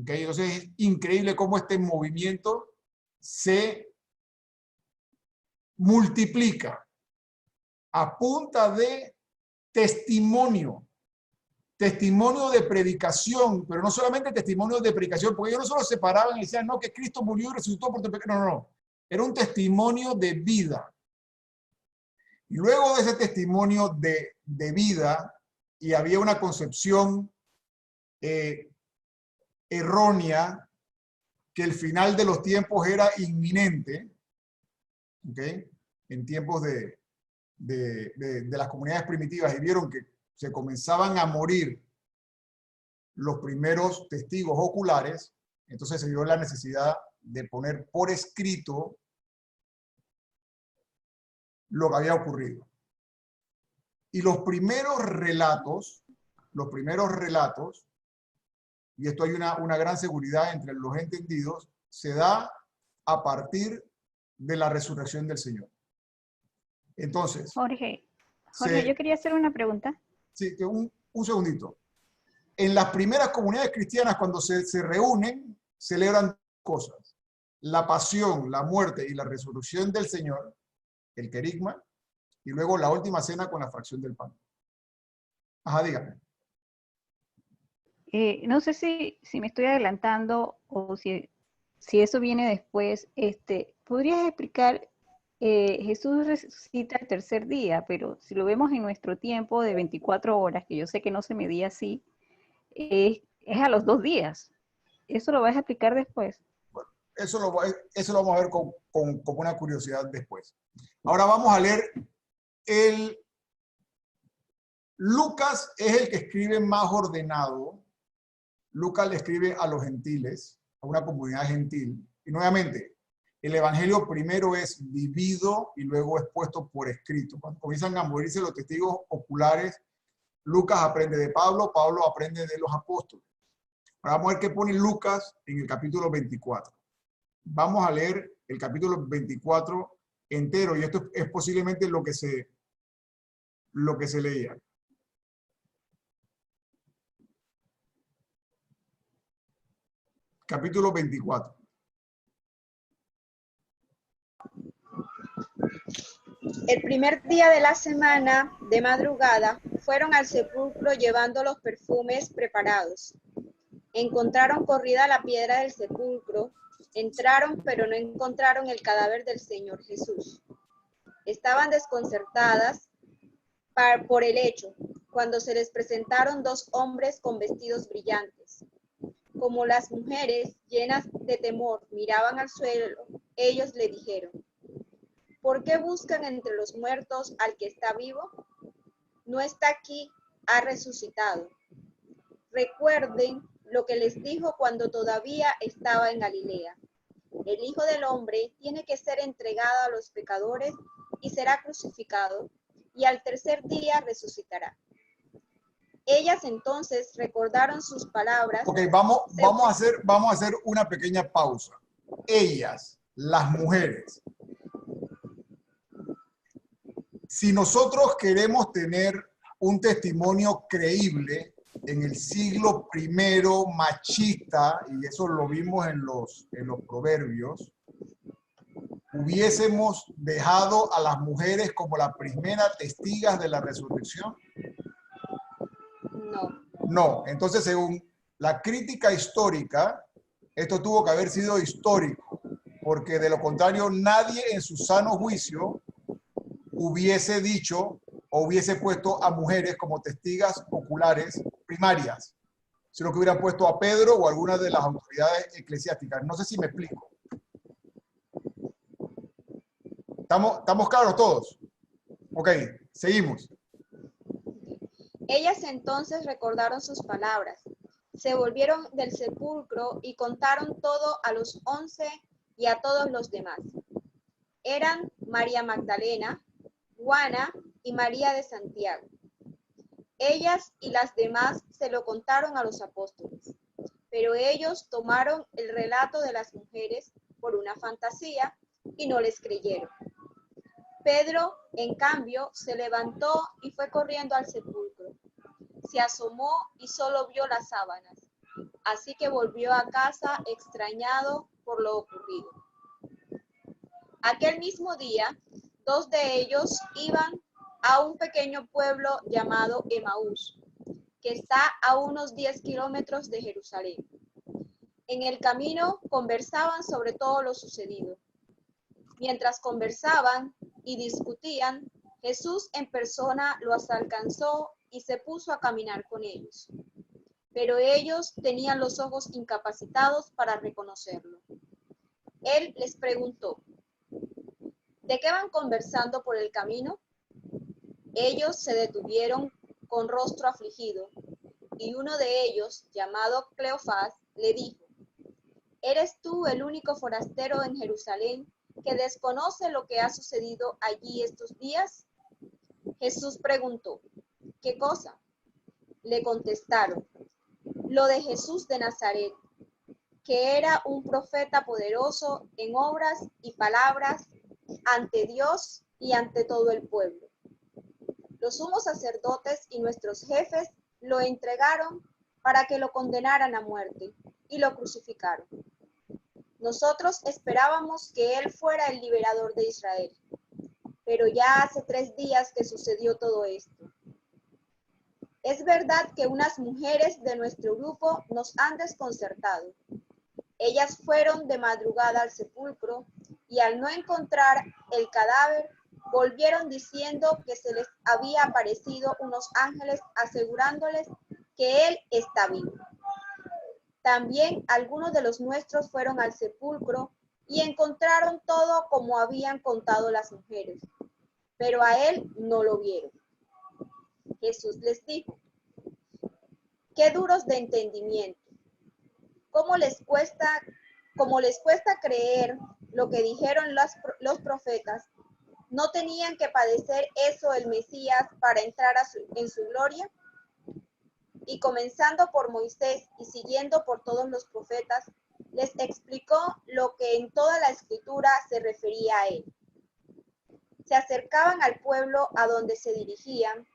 S1: ¿Okay? Entonces es increíble cómo este movimiento se multiplica a punta de testimonio de predicación, pero no solamente testimonio de predicación, porque ellos no solo se paraban y decían, no, que Cristo murió y resucitó por tu pecado, no, era un testimonio de vida. Y luego de ese testimonio de vida, y había una concepción errónea, que el final de los tiempos era inminente, ¿okay? En tiempos de las comunidades primitivas, y vieron que se comenzaban a morir los primeros testigos oculares, entonces se dio la necesidad de poner por escrito lo que había ocurrido. Y los primeros relatos, y esto hay una gran seguridad entre los entendidos, se da a partir de la resurrección del Señor. Entonces,
S3: Jorge, yo quería hacer una pregunta.
S1: Sí, un segundito. En las primeras comunidades cristianas, cuando se reúnen, celebran cosas: la pasión, la muerte y la resurrección del Señor, el querigma, y luego la última cena con la fracción del pan. Ajá, dígame.
S3: No sé si me estoy adelantando o si eso viene después. ¿Podrías explicar? Jesús resucita el tercer día, pero si lo vemos en nuestro tiempo de 24 horas, que yo sé que no se medía así, es a los 2 días. ¿Eso lo vas a explicar después?
S1: Bueno, eso lo vamos a ver con una curiosidad después. Ahora vamos a leer Lucas es el que escribe más ordenado. Lucas le escribe a los gentiles, a una comunidad gentil. Y nuevamente, el evangelio primero es vivido y luego es puesto por escrito. Cuando comienzan a morirse los testigos oculares, Lucas aprende de Pablo, Pablo aprende de los apóstoles. Ahora vamos a ver qué pone Lucas en el capítulo 24. Vamos a leer el capítulo 24 entero, y esto es posiblemente lo que se leía. Capítulo 24.
S12: El primer día de la semana, de madrugada, fueron al sepulcro llevando los perfumes preparados. Encontraron corrida la piedra del sepulcro, entraron pero no encontraron el cadáver del Señor Jesús. Estaban desconcertadas por el hecho, cuando se les presentaron 2 hombres con vestidos brillantes. Como las mujeres, llenas de temor, miraban al suelo, ellos le dijeron: ¿por qué buscan entre los muertos al que está vivo? No está aquí, ha resucitado. Recuerden lo que les dijo cuando todavía estaba en Galilea. El Hijo del Hombre tiene que ser entregado a los pecadores y será crucificado, y al tercer día resucitará. Ellas entonces recordaron sus palabras.
S1: Ok, vamos a hacer una pequeña pausa. Ellas, las mujeres. Si nosotros queremos tener un testimonio creíble en el siglo I machista, y eso lo vimos en los proverbios, ¿hubiésemos dejado a las mujeres como las primeras testigas de la resurrección?
S12: No.
S1: No. Entonces, según la crítica histórica, esto tuvo que haber sido histórico, porque de lo contrario nadie en su sano juicio hubiese dicho o hubiese puesto a mujeres como testigas oculares primarias, sino que hubieran puesto a Pedro o alguna de las autoridades eclesiásticas. No sé si me explico. ¿Estamos claros todos? Ok, seguimos.
S12: Ellas entonces recordaron sus palabras, se volvieron del sepulcro y contaron todo a los 11 y a todos los demás. Eran María Magdalena, Juana y María de Santiago. Ellas y las demás se lo contaron a los apóstoles, pero ellos tomaron el relato de las mujeres por una fantasía y no les creyeron. Pedro, en cambio, se levantó y fue corriendo al sepulcro. Se asomó y solo vio las sábanas, así que volvió a casa extrañado por lo ocurrido. Aquel mismo día, 2 de ellos iban a un pequeño pueblo llamado Emaús, que está a unos 10 kilómetros de Jerusalén. En el camino conversaban sobre todo lo sucedido. Mientras conversaban y discutían, Jesús en persona los alcanzó y se puso a caminar con ellos. Pero ellos tenían los ojos incapacitados para reconocerlo. Él les preguntó, ¿de qué van conversando por el camino? Ellos se detuvieron con rostro afligido, y uno de ellos, llamado Cleofás, le dijo, ¿eres tú el único forastero en Jerusalén que desconoce lo que ha sucedido allí estos días? Jesús preguntó, ¿qué cosa? Le contestaron, lo de Jesús de Nazaret, que era un profeta poderoso en obras y palabras ante Dios y ante todo el pueblo. Los sumos sacerdotes y nuestros jefes lo entregaron para que lo condenaran a muerte y lo crucificaron. Nosotros esperábamos que él fuera el liberador de Israel, pero ya hace 3 días que sucedió todo esto. Es verdad que unas mujeres de nuestro grupo nos han desconcertado. Ellas fueron de madrugada al sepulcro y al no encontrar el cadáver, volvieron diciendo que se les había aparecido unos ángeles asegurándoles que él está vivo. También algunos de los nuestros fueron al sepulcro y encontraron todo como habían contado las mujeres, pero a él no lo vieron. Jesús les dijo, qué duros de entendimiento. ¿Cómo les cuesta creer lo que dijeron los profetas? ¿No tenían que padecer eso el Mesías para entrar en su gloria? Y comenzando por Moisés y siguiendo por todos los profetas, les explicó lo que en toda la escritura se refería a él. Se acercaban al pueblo a donde se dirigían,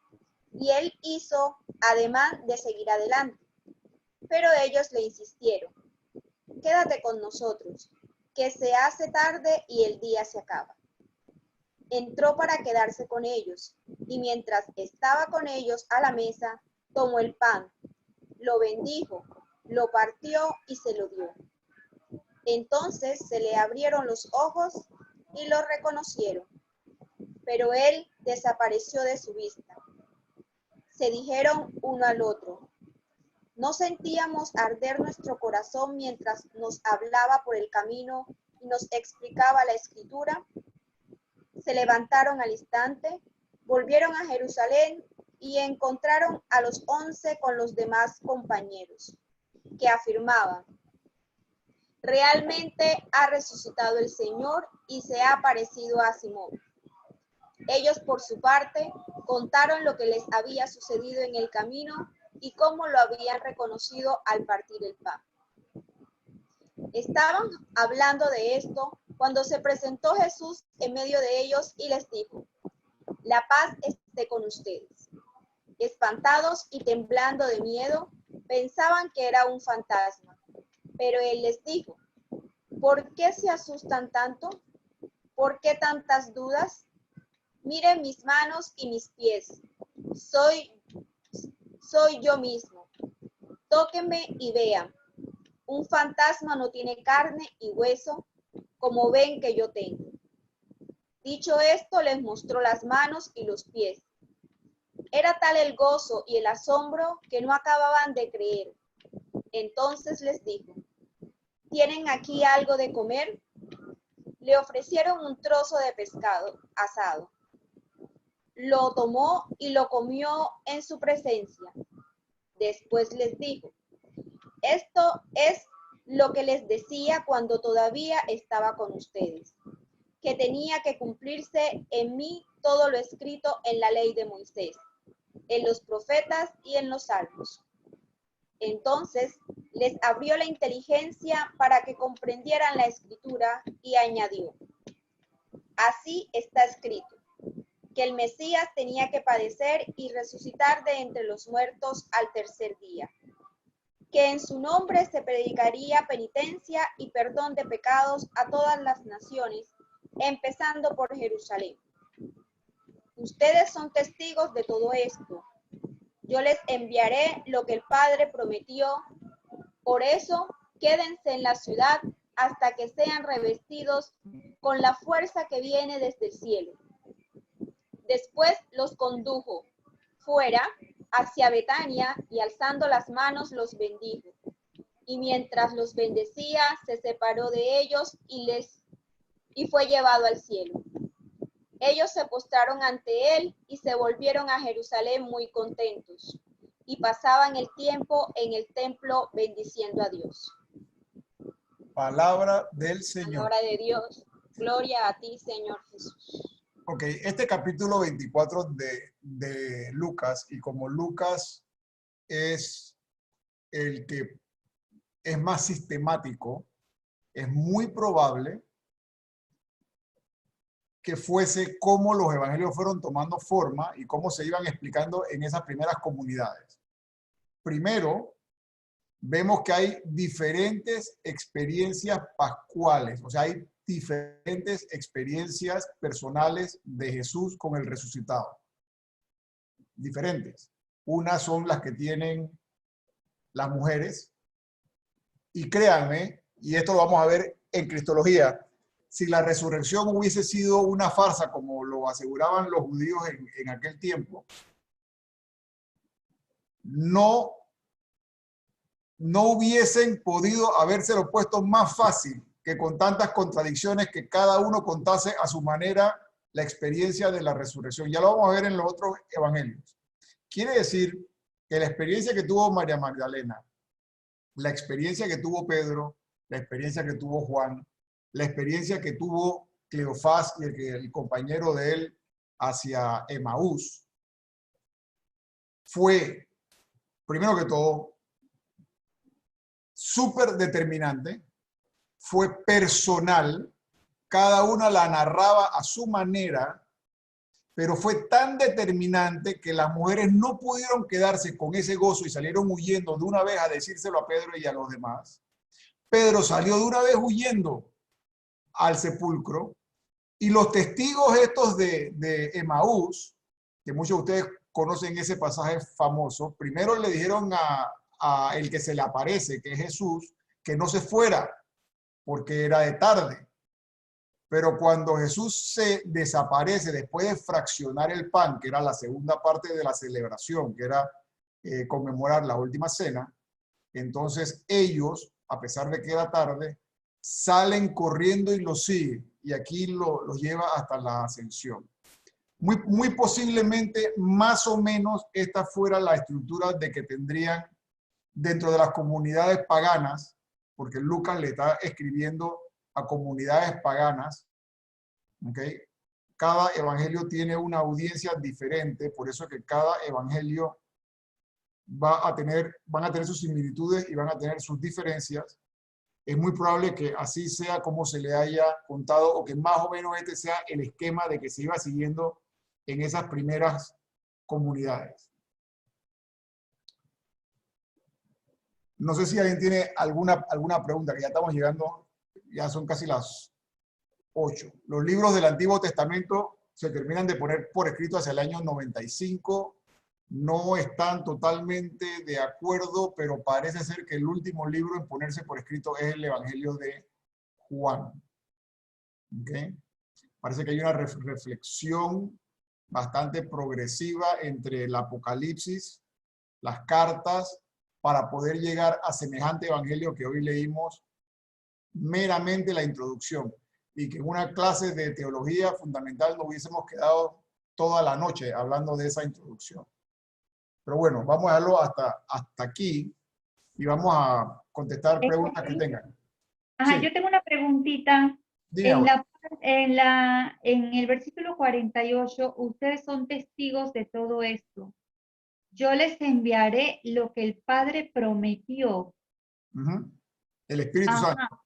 S12: y él hizo ademán de seguir adelante. Pero ellos le insistieron, quédate con nosotros, que se hace tarde y el día se acaba. Entró para quedarse con ellos, y mientras estaba con ellos a la mesa, tomó el pan, lo bendijo, lo partió y se lo dio. Entonces se le abrieron los ojos y lo reconocieron, pero él desapareció de su vista. Se dijeron uno al otro, ¿no sentíamos arder nuestro corazón mientras nos hablaba por el camino y nos explicaba la escritura? Se levantaron al instante, volvieron a Jerusalén y encontraron a los 11 con los demás compañeros, que afirmaban, realmente ha resucitado el Señor y se ha aparecido a Simón. Ellos, por su parte, contaron lo que les había sucedido en el camino y cómo lo habían reconocido al partir el pan. Estaban hablando de esto cuando se presentó Jesús en medio de ellos y les dijo, la paz esté con ustedes. Espantados y temblando de miedo, pensaban que era un fantasma, pero él les dijo, ¿por qué se asustan tanto? ¿Por qué tantas dudas? Miren mis manos y mis pies, soy yo mismo. Tóquenme y vean. Un fantasma no tiene carne y hueso, como ven que yo tengo. Dicho esto, les mostró las manos y los pies. Era tal el gozo y el asombro que no acababan de creer. Entonces les dijo, ¿tienen aquí algo de comer? Le ofrecieron un trozo de pescado asado. Lo tomó y lo comió en su presencia. Después les dijo, esto es lo que les decía cuando todavía estaba con ustedes. que tenía que cumplirse en mí todo lo escrito en la ley de Moisés, en los profetas y en los salmos. Entonces les abrió la inteligencia para que comprendieran la escritura y añadió: así está escrito, que el Mesías tenía que padecer y resucitar de entre los muertos al tercer día, que en su nombre se predicaría penitencia y perdón de pecados a todas las naciones, empezando por Jerusalén. Ustedes son testigos de todo esto. Yo les enviaré lo que el Padre prometió. Por eso, quédense en la ciudad hasta que sean revestidos con la fuerza que viene desde el cielo. Después los condujo fuera hacia Betania y alzando las manos los bendijo. Y mientras los bendecía, se separó de ellos y fue llevado al cielo. Ellos se postraron ante él y se volvieron a Jerusalén muy contentos, y pasaban el tiempo en el templo bendiciendo a Dios.
S1: Palabra del Señor.
S12: Palabra de Dios. Gloria a ti, Señor Jesús.
S1: Ok, este capítulo 24 de Lucas, y como Lucas es el que es más sistemático, es muy probable que fuese cómo los evangelios fueron tomando forma y cómo se iban explicando en esas primeras comunidades. Primero, vemos que hay diferentes experiencias pascuales, o sea, hay diferentes experiencias personales de Jesús con el resucitado. Diferentes. Unas son las que tienen las mujeres, y créanme, y esto lo vamos a ver en Cristología, si la resurrección hubiese sido una farsa, como lo aseguraban los judíos en aquel tiempo, no hubiesen podido habérselo puesto más fácil que con tantas contradicciones que cada uno contase a su manera la experiencia de la resurrección. Ya lo vamos a ver en los otros evangelios. Quiere decir que la experiencia que tuvo María Magdalena, la experiencia que tuvo Pedro, la experiencia que tuvo Juan, la experiencia que tuvo Cleofás y el compañero de él hacia Emaús, fue, primero que todo, súper determinante, fue personal, cada una la narraba a su manera, pero fue tan determinante que las mujeres no pudieron quedarse con ese gozo y salieron huyendo de una vez a decírselo a Pedro y a los demás. Pedro salió de una vez huyendo al sepulcro, y los testigos estos de Emaús, que muchos de ustedes conocen ese pasaje famoso, primero le dijeron a el que se le aparece, que es Jesús, que no se fuera, porque era de tarde. Pero cuando Jesús se desaparece después de fraccionar el pan, que era la segunda parte de la celebración, que era conmemorar la última cena, entonces ellos, a pesar de que era tarde, salen corriendo y lo siguen, y aquí los lleva hasta la ascensión. Muy posiblemente, más o menos, esta fuera la estructura de que tendrían dentro de las comunidades paganas, porque Lucas le está escribiendo a comunidades paganas, ¿okay? Cada evangelio tiene una audiencia diferente, por eso que cada evangelio van a tener sus similitudes y van a tener sus diferencias. Es muy probable que así sea como se le haya contado, o que más o menos este sea el esquema de que se iba siguiendo en esas primeras comunidades. No sé si alguien tiene alguna pregunta, que ya estamos llegando, ya son casi las 8. Los libros del Antiguo Testamento se terminan de poner por escrito hacia el año 95. No están totalmente de acuerdo, pero parece ser que el último libro en ponerse por escrito es el Evangelio de Juan. ¿Okay? Parece que hay una reflexión bastante progresiva entre el Apocalipsis, las cartas, para poder llegar a semejante evangelio que hoy leímos, meramente la introducción, y que en una clase de teología fundamental nos hubiésemos quedado toda la noche hablando de esa introducción. Pero bueno, vamos a dejarlo hasta aquí y vamos a contestar preguntas que tengan.
S11: Ajá,
S1: Sí.
S11: yo tengo una preguntita.
S1: Dígame.
S11: en el versículo 48, ustedes son testigos de todo esto. Yo les enviaré lo que el Padre prometió.
S1: Ujú. El Espíritu
S11: Ajá,
S1: Santo.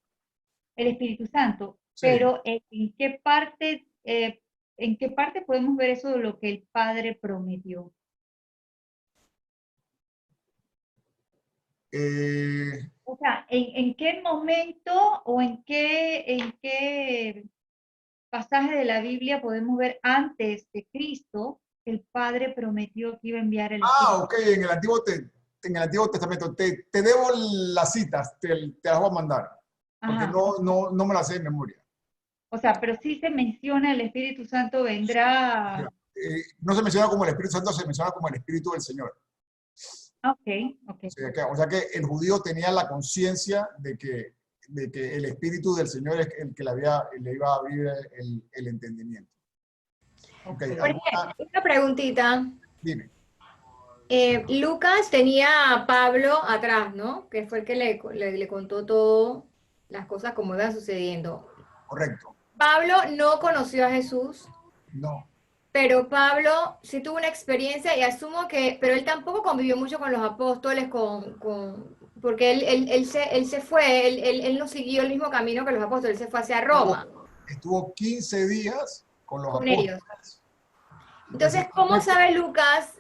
S11: el Espíritu Santo.
S1: Sí.
S11: Pero ¿en qué parte podemos ver eso de lo que el Padre prometió? O sea, ¿en qué momento o en qué pasaje de la Biblia podemos ver antes de Cristo que el Padre prometió que iba a enviar el Espíritu?
S1: Ok, en el Antiguo Testamento. Te debo las citas, te las voy a mandar, porque
S11: Ajá.
S1: no me las sé de memoria.
S11: O sea, pero sí se menciona el Espíritu Santo vendrá.
S1: No se menciona como el Espíritu Santo, se menciona como el Espíritu del Señor.
S11: Ok, ok.
S1: O sea que el judío tenía la conciencia de que el Espíritu del Señor es el que le iba a abrir el entendimiento. Okay,
S13: Jorge, una preguntita.
S1: Dime.
S13: Lucas tenía a Pablo atrás, ¿no? Que fue el que le contó todo, las cosas como iban sucediendo.
S1: Correcto.
S13: Pablo no conoció a Jesús.
S1: No.
S13: Pero Pablo sí tuvo una experiencia y asumo que, pero él tampoco convivió mucho con los apóstoles, porque él se fue, él no siguió el mismo camino que los apóstoles, él se fue hacia Roma.
S1: Estuvo 15 días con los
S13: Con
S1: apóstoles.
S13: Ellos. Entonces, ¿cómo sabe Lucas,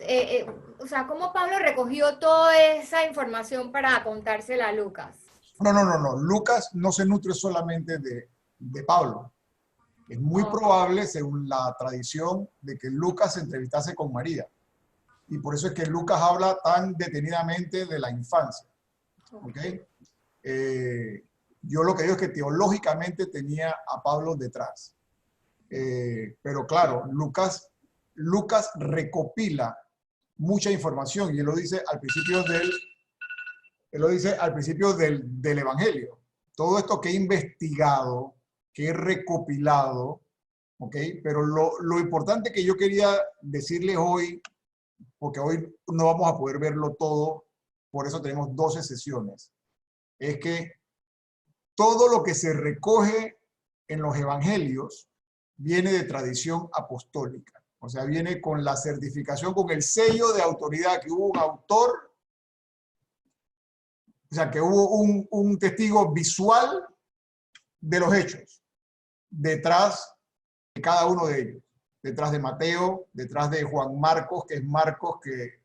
S13: o sea, cómo Pablo recogió toda esa información para contársela a Lucas?
S1: No. Lucas no se nutre solamente de Pablo. Es muy probable, según la tradición, de que Lucas se entrevistase con María. Y por eso es que Lucas habla tan detenidamente de la infancia. ¿Okay? Yo lo que digo es que teológicamente tenía a Pablo detrás. Pero claro, Lucas recopila mucha información y él lo dice al principio del Evangelio. Todo esto que he investigado, que he recopilado, ¿ok? Pero lo importante que yo quería decirles hoy, porque hoy no vamos a poder verlo todo, por eso tenemos 12 sesiones, es que todo lo que se recoge en los evangelios viene de tradición apostólica. O sea, viene con la certificación, con el sello de autoridad, que hubo un autor, o sea, que hubo un testigo visual de los hechos detrás de cada uno de ellos. Detrás de Mateo, detrás de Juan Marcos, que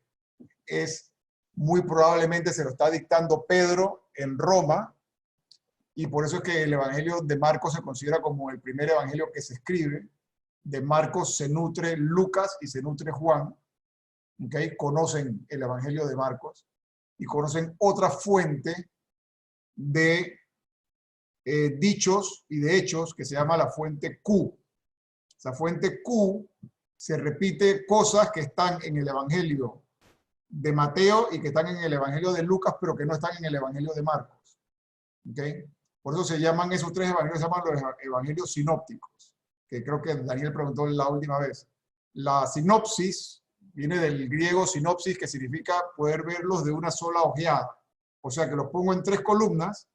S1: es muy probablemente se lo está dictando Pedro en Roma, y por eso es que el Evangelio de Marcos se considera como el primer evangelio que se escribe. De Marcos se nutre Lucas y se nutre Juan, ¿okay? Conocen el Evangelio de Marcos y conocen otra fuente de dichos y de hechos que se llama la fuente Q. Esa fuente Q se repite cosas que están en el Evangelio de Mateo y que están en el Evangelio de Lucas, pero que no están en el Evangelio de Marcos. ¿Okay? Por eso se llaman esos tres evangelios, se llaman los evangelios sinópticos, que creo que Daniel preguntó la última vez. La sinopsis viene del griego sinopsis, que significa poder verlos de una sola ojeada. O sea que los pongo en 3 columnas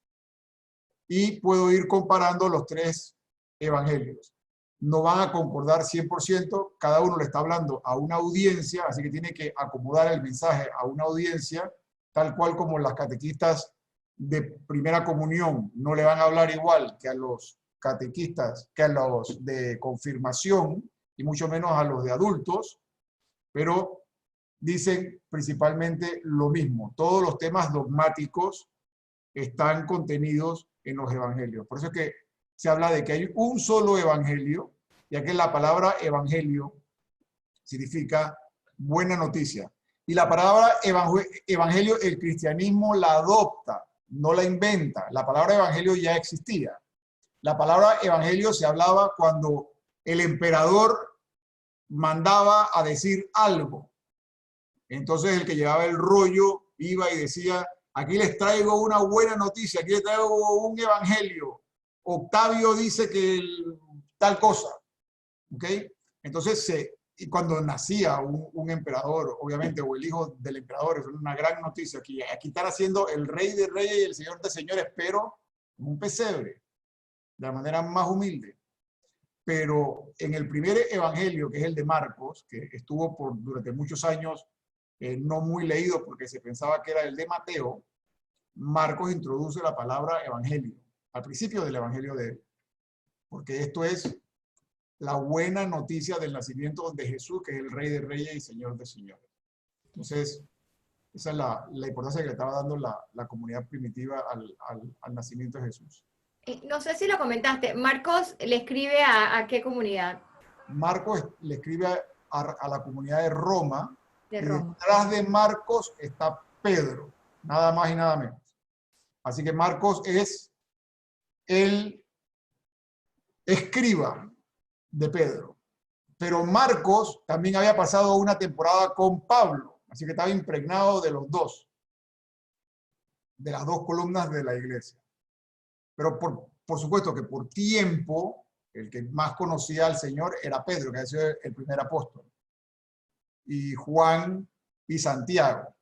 S1: y puedo ir comparando los 3 evangelios. No van a concordar 100%, cada uno le está hablando a una audiencia, así que tiene que acomodar el mensaje a una audiencia, tal cual como las catequistas de primera comunión no le van a hablar igual que a los catequistas, que a los de confirmación, y mucho menos a los de adultos, pero dicen principalmente lo mismo. Todos los temas dogmáticos están contenidos en los evangelios. Por eso es que se habla de que hay un solo evangelio, ya que la palabra evangelio significa buena noticia. Y la palabra evangelio, el cristianismo la adopta, no la inventa. La palabra evangelio ya existía. La palabra evangelio se hablaba cuando el emperador mandaba a decir algo. Entonces el que llevaba el rollo iba y decía: aquí les traigo una buena noticia, aquí les traigo un evangelio. Octavio dice que tal cosa. ¿Ok? Entonces, y cuando nacía un emperador, obviamente, o el hijo del emperador, es una gran noticia. Aquí están haciendo el rey de reyes y el señor de señores, pero en un pesebre, de la manera más humilde. pero en el primer evangelio, que es el de Marcos, que estuvo durante muchos años no muy leído porque se pensaba que era el de Mateo, Marcos introduce la palabra evangelio al principio del evangelio de él, porque esto es la buena noticia del nacimiento de Jesús, que es el Rey de Reyes y Señor de Señores. Entonces, esa es la importancia que le estaba dando la comunidad primitiva al nacimiento de Jesús.
S13: No sé si lo comentaste, Marcos le escribe a qué comunidad.
S1: Marcos le escribe a la comunidad de Roma,
S13: De
S1: y
S13: Roma.
S1: detrás de Marcos está Pedro, nada más y nada menos. Así que Marcos es el escriba de Pedro. Pero Marcos también había pasado una temporada con Pablo, así que estaba impregnado de los dos, de las dos columnas de la iglesia. Pero por supuesto que por tiempo, el que más conocía al Señor era Pedro, que había sido el primer apóstol, y Juan y Santiago.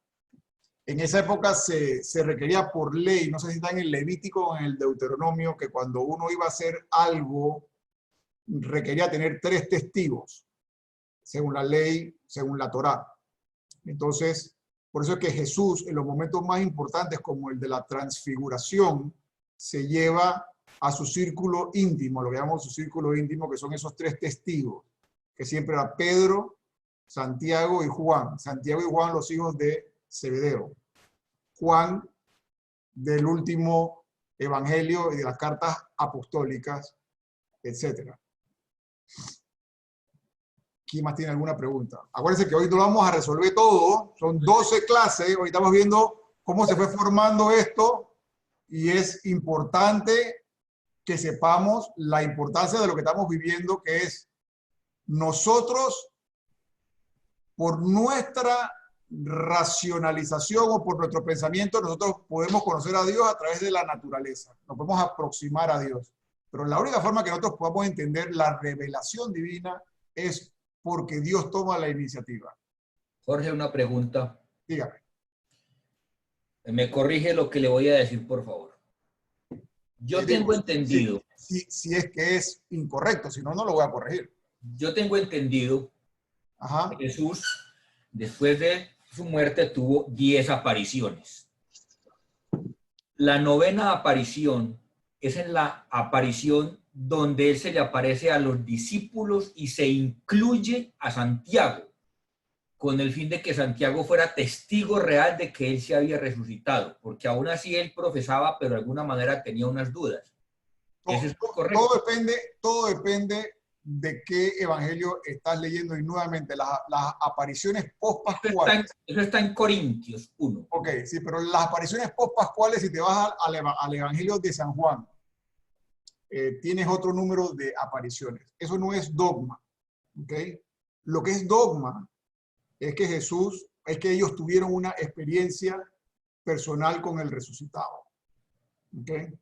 S1: En esa época se requería por ley, no sé si está en el Levítico o en el Deuteronomio, que cuando uno iba a hacer algo, requería tener 3 testigos, según la ley, según la Torá. Entonces, por eso es que Jesús, en los momentos más importantes, como el de la transfiguración, se lleva a su círculo íntimo, lo que llamamos su círculo íntimo, que son esos 3 testigos, que siempre era Pedro, Santiago y Juan. Santiago y Juan, los hijos de Zebedeo. Juan, del último evangelio y de las cartas apostólicas, etc. ¿Quién más tiene alguna pregunta? Acuérdense que hoy no lo vamos a resolver todo, son 12 clases, hoy estamos viendo cómo se fue formando esto y es importante que sepamos la importancia de lo que estamos viviendo, que es nosotros, por nuestra racionalización o por nuestro pensamiento, nosotros podemos conocer a Dios a través de la naturaleza, nos podemos aproximar a Dios, pero la única forma que nosotros podamos entender la revelación divina es porque Dios toma la iniciativa.
S14: Jorge, una pregunta.
S1: Dígame.
S14: Me corrige lo que le voy a decir, por favor. Yo tengo entendido.
S1: Si es que es incorrecto, si no, no lo voy a corregir.
S14: Yo tengo entendido que Jesús, después de su muerte, tuvo 10 apariciones. La 9ª aparición es en la aparición donde él se le aparece a los discípulos y se incluye a Santiago, con el fin de que Santiago fuera testigo real de que él se había resucitado, porque aún así él profesaba, pero de alguna manera tenía unas dudas. ¿Eso es correcto?
S1: Todo depende de qué evangelio estás leyendo, y nuevamente las apariciones post-pascuales.
S14: Eso está en Corintios 1.
S1: Ok, sí, pero las apariciones post-pascuales, si te vas al evangelio de San Juan, tienes otro número de apariciones. Eso no es dogma. ¿Okay? Lo que es dogma es que ellos tuvieron una experiencia personal con el resucitado. ¿Okay?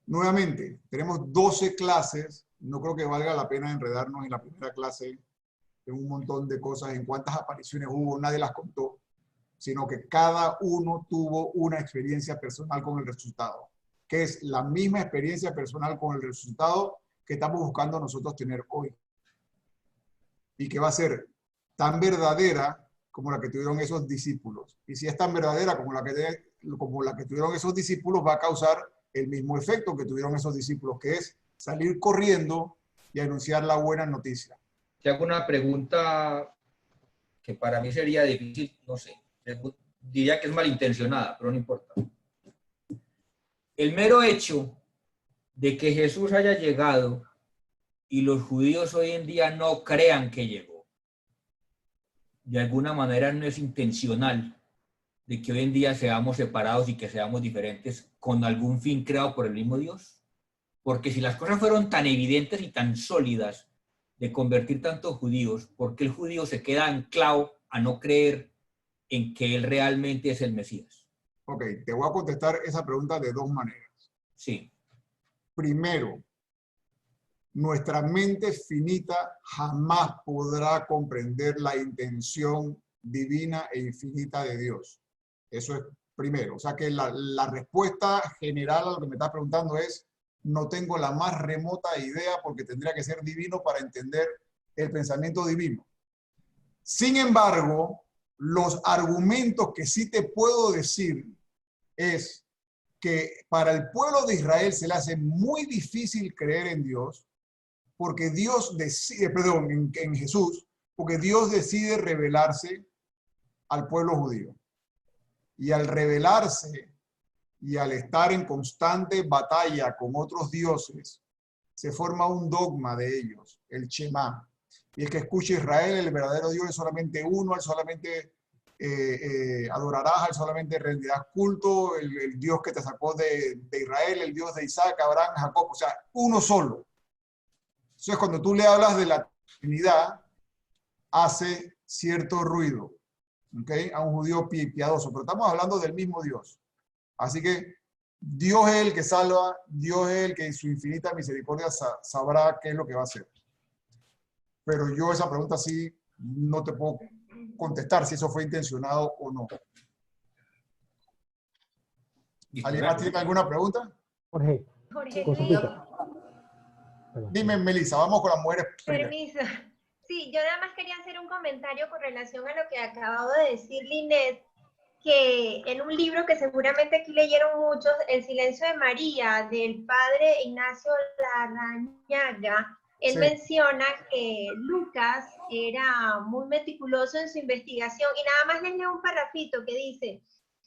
S1: Nuevamente, tenemos 12 clases. No creo que valga la pena enredarnos en la primera clase en un montón de cosas, en cuántas apariciones hubo, nadie las contó, sino que cada uno tuvo una experiencia personal con el resucitado, que es la misma experiencia personal con el resucitado que estamos buscando nosotros tener hoy. Y que va a ser tan verdadera como la que tuvieron esos discípulos. Y si es tan verdadera como la que tuvieron esos discípulos, va a causar el mismo efecto que tuvieron esos discípulos, que es salir corriendo y anunciar la buena noticia.
S14: Te hago una pregunta que para mí sería difícil, no sé, diría que es malintencionada, pero no importa. El mero hecho de que Jesús haya llegado y los judíos hoy en día no crean que llegó, de alguna manera no es intencional de que hoy en día seamos separados y que seamos diferentes con algún fin creado por el mismo Dios. Porque si las cosas fueron tan evidentes y tan sólidas de convertir tantos judíos, ¿por qué el judío se queda anclado a no creer en que él realmente es el Mesías?
S1: Ok, te voy a contestar esa pregunta de 2 maneras.
S14: Sí.
S1: Primero, nuestra mente finita jamás podrá comprender la intención divina e infinita de Dios. Eso es primero. O sea que la respuesta general a lo que me estás preguntando es no tengo la más remota idea porque tendría que ser divino para entender el pensamiento divino. Sin embargo, los argumentos que sí te puedo decir es que para el pueblo de Israel se le hace muy difícil creer en Dios, porque Dios decide, perdón, en Jesús, porque Dios decide revelarse al pueblo judío. Y al revelarse y al estar en constante batalla con otros dioses, se forma un dogma de ellos, el Shema. Y es que escucha Israel, el verdadero Dios es solamente uno, él solamente adorarás, él solamente rendirás culto, el Dios que te sacó de Israel, el Dios de Isaac, Abraham, Jacob, o sea, uno solo. Entonces, cuando tú le hablas de la Trinidad, hace cierto ruido, ¿ok? A un judío piadoso, pero estamos hablando del mismo Dios. Así que Dios es el que salva, Dios es el que en su infinita misericordia sabrá qué es lo que va a hacer. Pero yo esa pregunta sí no te puedo contestar si eso fue intencionado o no. ¿Alguien más tiene alguna pregunta?
S7: Jorge, consultita.
S1: Dime, Melissa, vamos con las mujeres primero.
S15: Permiso. Sí, yo nada más quería hacer un comentario con relación a lo que acababa de decir Linet, que en un libro que seguramente aquí leyeron muchos, El silencio de María, del padre Ignacio Larrañaga, él menciona que Lucas era muy meticuloso en su investigación, y nada más les leo un parrafito que dice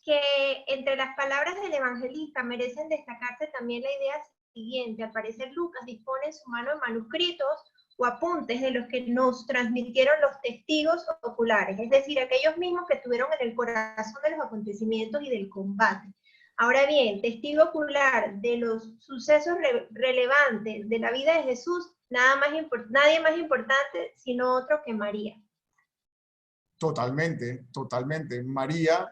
S15: que entre las palabras del evangelista merecen destacarse también la idea siguiente: al parecer Lucas dispone en su mano de manuscritos o apuntes de los que nos transmitieron los testigos oculares, es decir, aquellos mismos que estuvieron en el corazón de los acontecimientos y del combate. Ahora bien, testigo ocular de los sucesos relevantes de la vida de Jesús, nadie más importante sino otro que María.
S1: Totalmente, totalmente. María,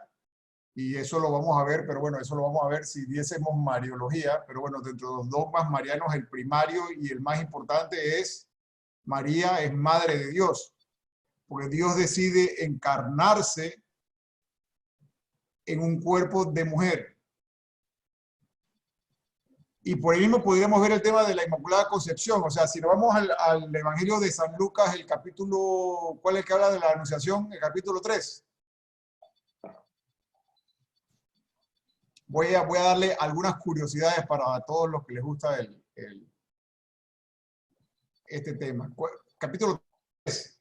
S1: y eso lo vamos a ver, pero bueno, eso lo vamos a ver si diésemos Mariología, pero bueno, dentro de los dogmas marianos, el primario y el más importante es María es madre de Dios, porque Dios decide encarnarse en un cuerpo de mujer. Y por ahí mismo podríamos ver el tema de la Inmaculada Concepción. O sea, si nos vamos al Evangelio de San Lucas, el capítulo, ¿cuál es el que habla de la Anunciación? El capítulo 3. Voy a darle algunas curiosidades para todos los que les gusta este tema. Capítulo 3.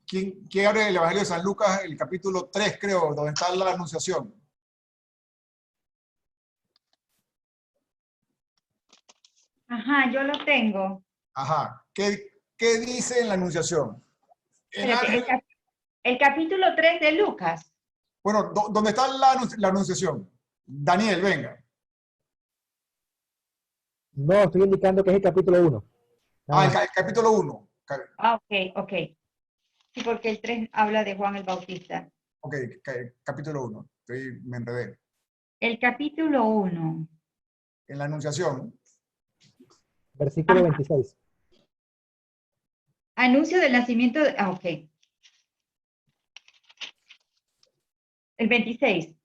S1: ¿Quién abre el Evangelio de San Lucas? El capítulo 3, creo, donde está la Anunciación.
S11: Ajá, yo lo tengo.
S1: Ajá. ¿Qué dice en la Anunciación?
S11: El capítulo 3 de Lucas.
S1: Bueno, ¿dónde está la Anunciación? Daniel, venga.
S7: No, estoy indicando que es el capítulo 1.
S1: El capítulo 1.
S11: Ok. Sí, porque el 3 habla de Juan el Bautista.
S1: Ok, capítulo 1. Me enredé.
S11: El capítulo 1.
S1: En la Anunciación.
S7: Versículo 26.
S11: Anuncio del nacimiento de... ok. El 26.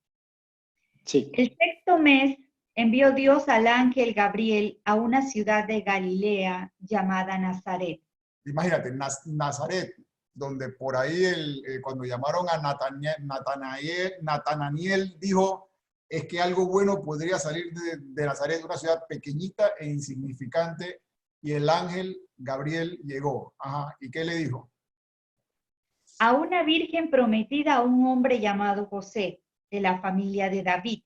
S2: Sí.
S11: El sexto mes envió Dios al ángel Gabriel a una ciudad de Galilea llamada Nazaret.
S1: Imagínate, Nazaret, donde por ahí cuando llamaron a Natanael dijo, es que algo bueno podría salir de Nazaret, una ciudad pequeñita e insignificante, y el ángel Gabriel llegó. Ajá, ¿y qué le dijo?
S11: A una virgen prometida a un hombre llamado José, de la familia de David.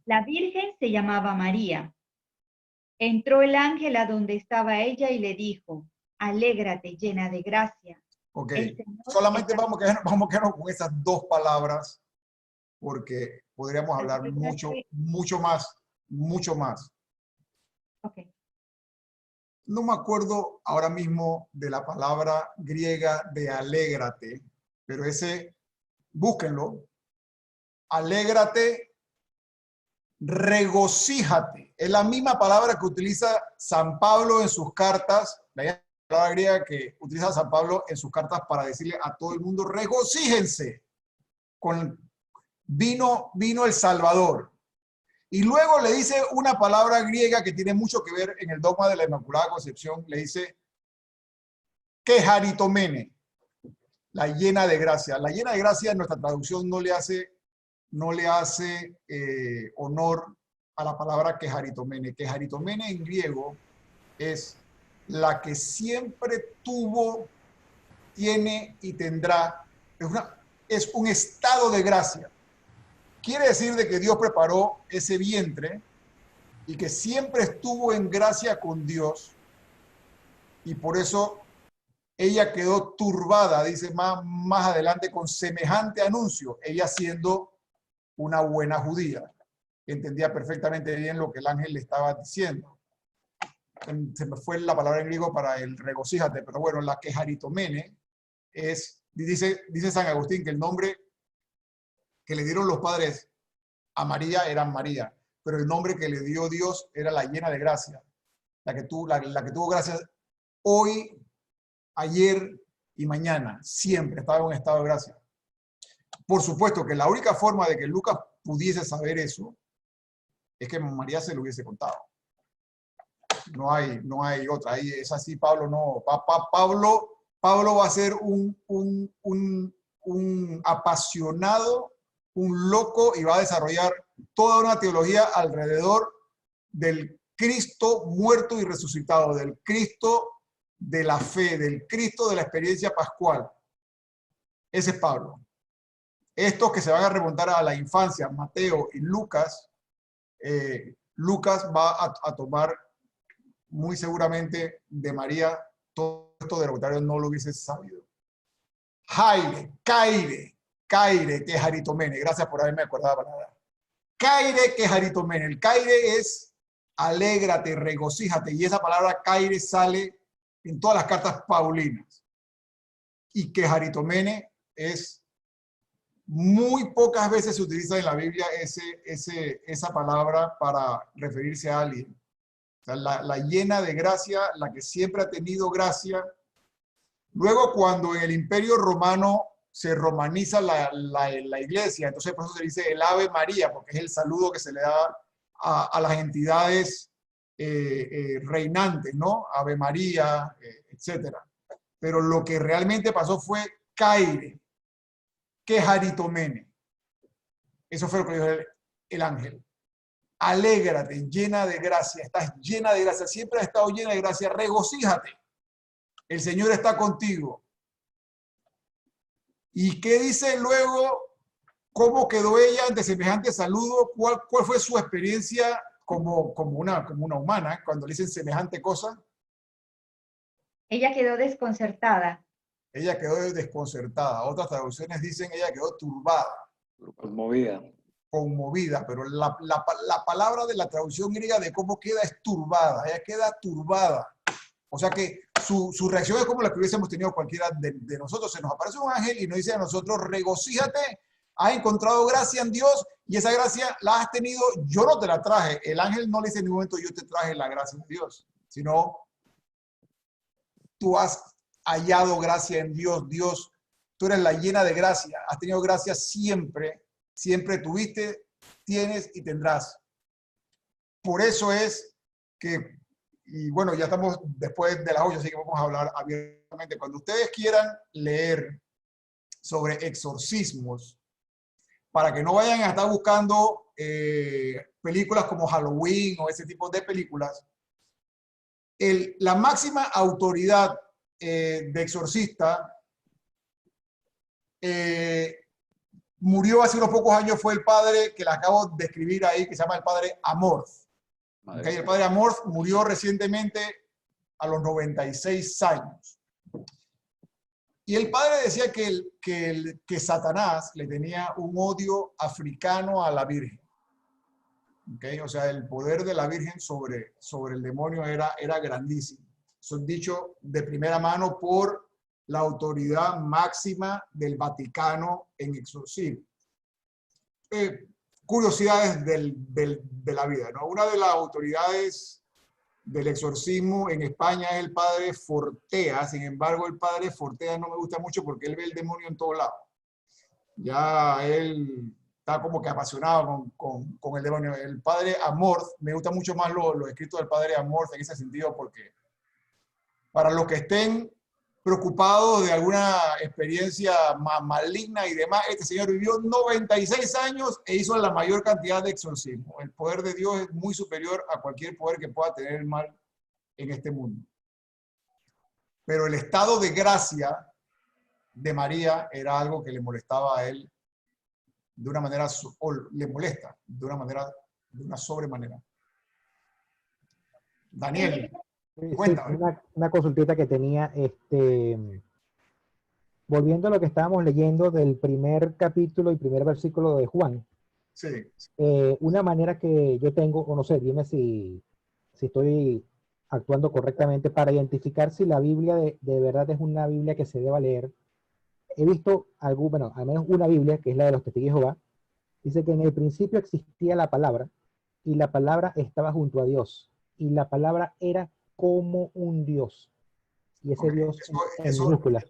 S11: La virgen se llamaba María. Entró el ángel a donde estaba ella y le dijo, alégrate, llena de gracia.
S1: Ok, solamente vamos a quedarnos con esas dos palabras, porque podríamos hablar mucho más.
S11: Ok.
S1: No me acuerdo ahora mismo de la palabra griega de alégrate, pero búsquenlo. Alégrate, regocíjate. Es la misma palabra que utiliza San Pablo en sus cartas, la palabra griega que utiliza San Pablo en sus cartas para decirle a todo el mundo, regocíjense. Vino el Salvador. Y luego le dice una palabra griega que tiene mucho que ver en el dogma de la Inmaculada Concepción. Le dice Keharitomene, la llena de gracia. La llena de gracia en nuestra traducción no le hace honor a la palabra Keharitomene. Keharitomene en griego es la que siempre tuvo, tiene y tendrá. Es un estado de gracia. Quiere decir de que Dios preparó ese vientre y que siempre estuvo en gracia con Dios, y por eso ella quedó turbada, dice más adelante, con semejante anuncio, ella siendo una buena judía. Entendía perfectamente bien lo que el ángel le estaba diciendo. Se me fue la palabra en griego para el regocíjate, pero bueno, la Keharitomene es, dice San Agustín que el nombre que le dieron los padres a María era María, pero el nombre que le dio Dios era la llena de gracia, la que tuvo gracia hoy, ayer y mañana, siempre estaba en un estado de gracia. Por supuesto que la única forma de que Lucas pudiese saber eso es que María se lo hubiese contado. No hay otra. Ahí es así, Pablo no. Pablo va a ser un apasionado, un loco, y va a desarrollar toda una teología alrededor del Cristo muerto y resucitado, del Cristo de la fe, del Cristo de la experiencia pascual. Ese es Pablo. Estos que se van a remontar a la infancia, Mateo y Lucas, Lucas va a tomar muy seguramente de María todo esto, de lo contrario no lo hubiese sabido. Caire, Keharitomene. Gracias por haberme acordado la palabra. Caire, Keharitomene. El caire es alégrate, regocíjate. Y esa palabra caire sale en todas las cartas paulinas. Y Keharitomene es muy pocas veces se utiliza en la Biblia esa palabra para referirse a alguien. O sea, la llena de gracia, la que siempre ha tenido gracia. Luego, cuando en el Imperio Romano se romaniza la iglesia, entonces por eso se dice el Ave María, porque es el saludo que se le da a las entidades reinantes, ¿no? Ave María, etc. Pero lo que realmente pasó fue Caire, Keharitomene. Eso fue lo que dijo el ángel. Alégrate, llena de gracia, estás llena de gracia, siempre has estado llena de gracia, regocíjate. El Señor está contigo. ¿Y qué dice luego? ¿Cómo quedó ella ante semejante saludo? ¿Cuál fue su experiencia como una humana cuando le dicen semejante cosa?
S11: Ella quedó desconcertada.
S1: Ella quedó desconcertada. Otras traducciones dicen ella quedó turbada. Conmovida, pero la palabra de la traducción griega de cómo queda es turbada. Ella queda turbada. O sea que su reacción es como la que hubiésemos tenido cualquiera de nosotros. Se nos aparece un ángel y nos dice a nosotros, regocíjate, has encontrado gracia en Dios y esa gracia la has tenido, yo no te la traje. El ángel no le dice en ningún momento, yo te traje la gracia de Dios, sino tú has hallado gracia en Dios. Dios, tú eres la llena de gracia, has tenido gracia siempre, siempre tuviste, tienes y tendrás. Por eso es que, y bueno, ya estamos después de las 8, así que vamos a hablar abiertamente. Cuando ustedes quieran leer sobre exorcismos, para que no vayan a estar buscando películas como Halloween o ese tipo de películas, la máxima autoridad de exorcista murió hace unos pocos años, fue el padre que le acabo de escribir ahí, que se llama el padre Amorth. Okay, el padre Amorth murió recientemente a los 96 años. Y el padre decía que Satanás le tenía un odio africano a la Virgen. Okay, o sea, el poder de la Virgen sobre el demonio era grandísimo. Eso es dicho de primera mano por la autoridad máxima del Vaticano en exorcismo. Curiosidades de la vida, ¿no? Una de las autoridades del exorcismo en España es el padre Fortea. Sin embargo, el padre Fortea no me gusta mucho porque él ve el demonio en todos lados. Ya él está como que apasionado con el demonio. El padre Amorth, me gusta mucho más los escritos del padre Amorth en ese sentido, porque para los que estén preocupados de alguna experiencia maligna y demás, este señor vivió 96 años e hizo la mayor cantidad de exorcismos. El poder de Dios es muy superior a cualquier poder que pueda tener el mal en este mundo. Pero el estado de gracia de María era algo que le molestaba a él de una manera, o le molesta de una manera, de una sobremanera. Daniel, cuéntame.
S7: Una consultita que tenía, volviendo a lo que estábamos leyendo del primer capítulo y primer versículo de Juan.
S1: Sí.
S7: Una manera que yo tengo, o no sé, dime si estoy actuando correctamente para identificar si la Biblia de verdad es una Biblia que se deba leer. He visto al menos una Biblia, que es la de los Testigos de Jehová, dice que en el principio existía la palabra, y la palabra estaba junto a Dios, y la palabra era como un Dios, y ese Dios en minúscula.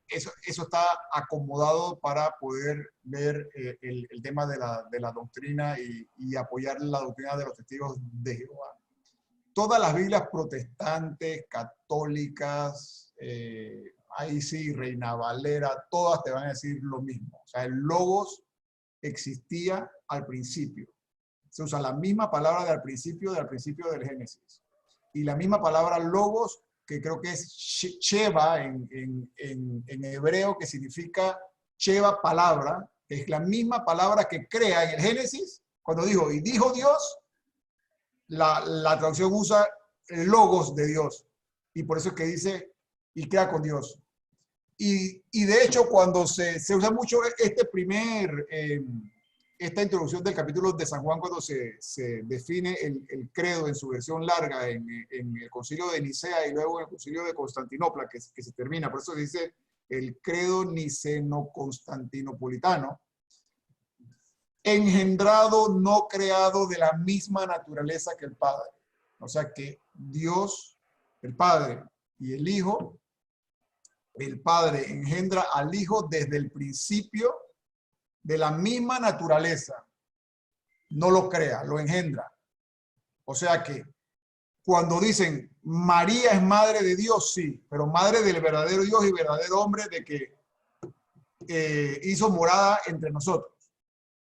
S1: Eso está acomodado para poder ver el tema de la doctrina y apoyar la doctrina de los Testigos de Jehová. Todas las Biblias protestantes, católicas, ahí sí, Reina Valera, todas te van a decir lo mismo. O sea, el logos existía al principio. Se usa la misma palabra del principio del Génesis. Y la misma palabra logos, que creo que es Sheva en hebreo, que significa Sheva palabra, que es la misma palabra que crea en el Génesis, cuando dijo, y dijo Dios, la traducción usa el logos de Dios. Y por eso es que dice, y crea con Dios. Y de hecho, cuando se usa mucho esta introducción del capítulo de San Juan, cuando se define el credo en su versión larga en el concilio de Nicea y luego en el concilio de Constantinopla, que se termina, por eso se dice el credo niceno-constantinopolitano, engendrado, no creado, de la misma naturaleza que el Padre. O sea que Dios, el Padre y el Hijo, el Padre engendra al Hijo desde el principio, de la misma naturaleza. No lo crea, lo engendra. O sea que cuando dicen María es madre de Dios, sí, pero madre del verdadero Dios y verdadero hombre, de que hizo morada entre nosotros.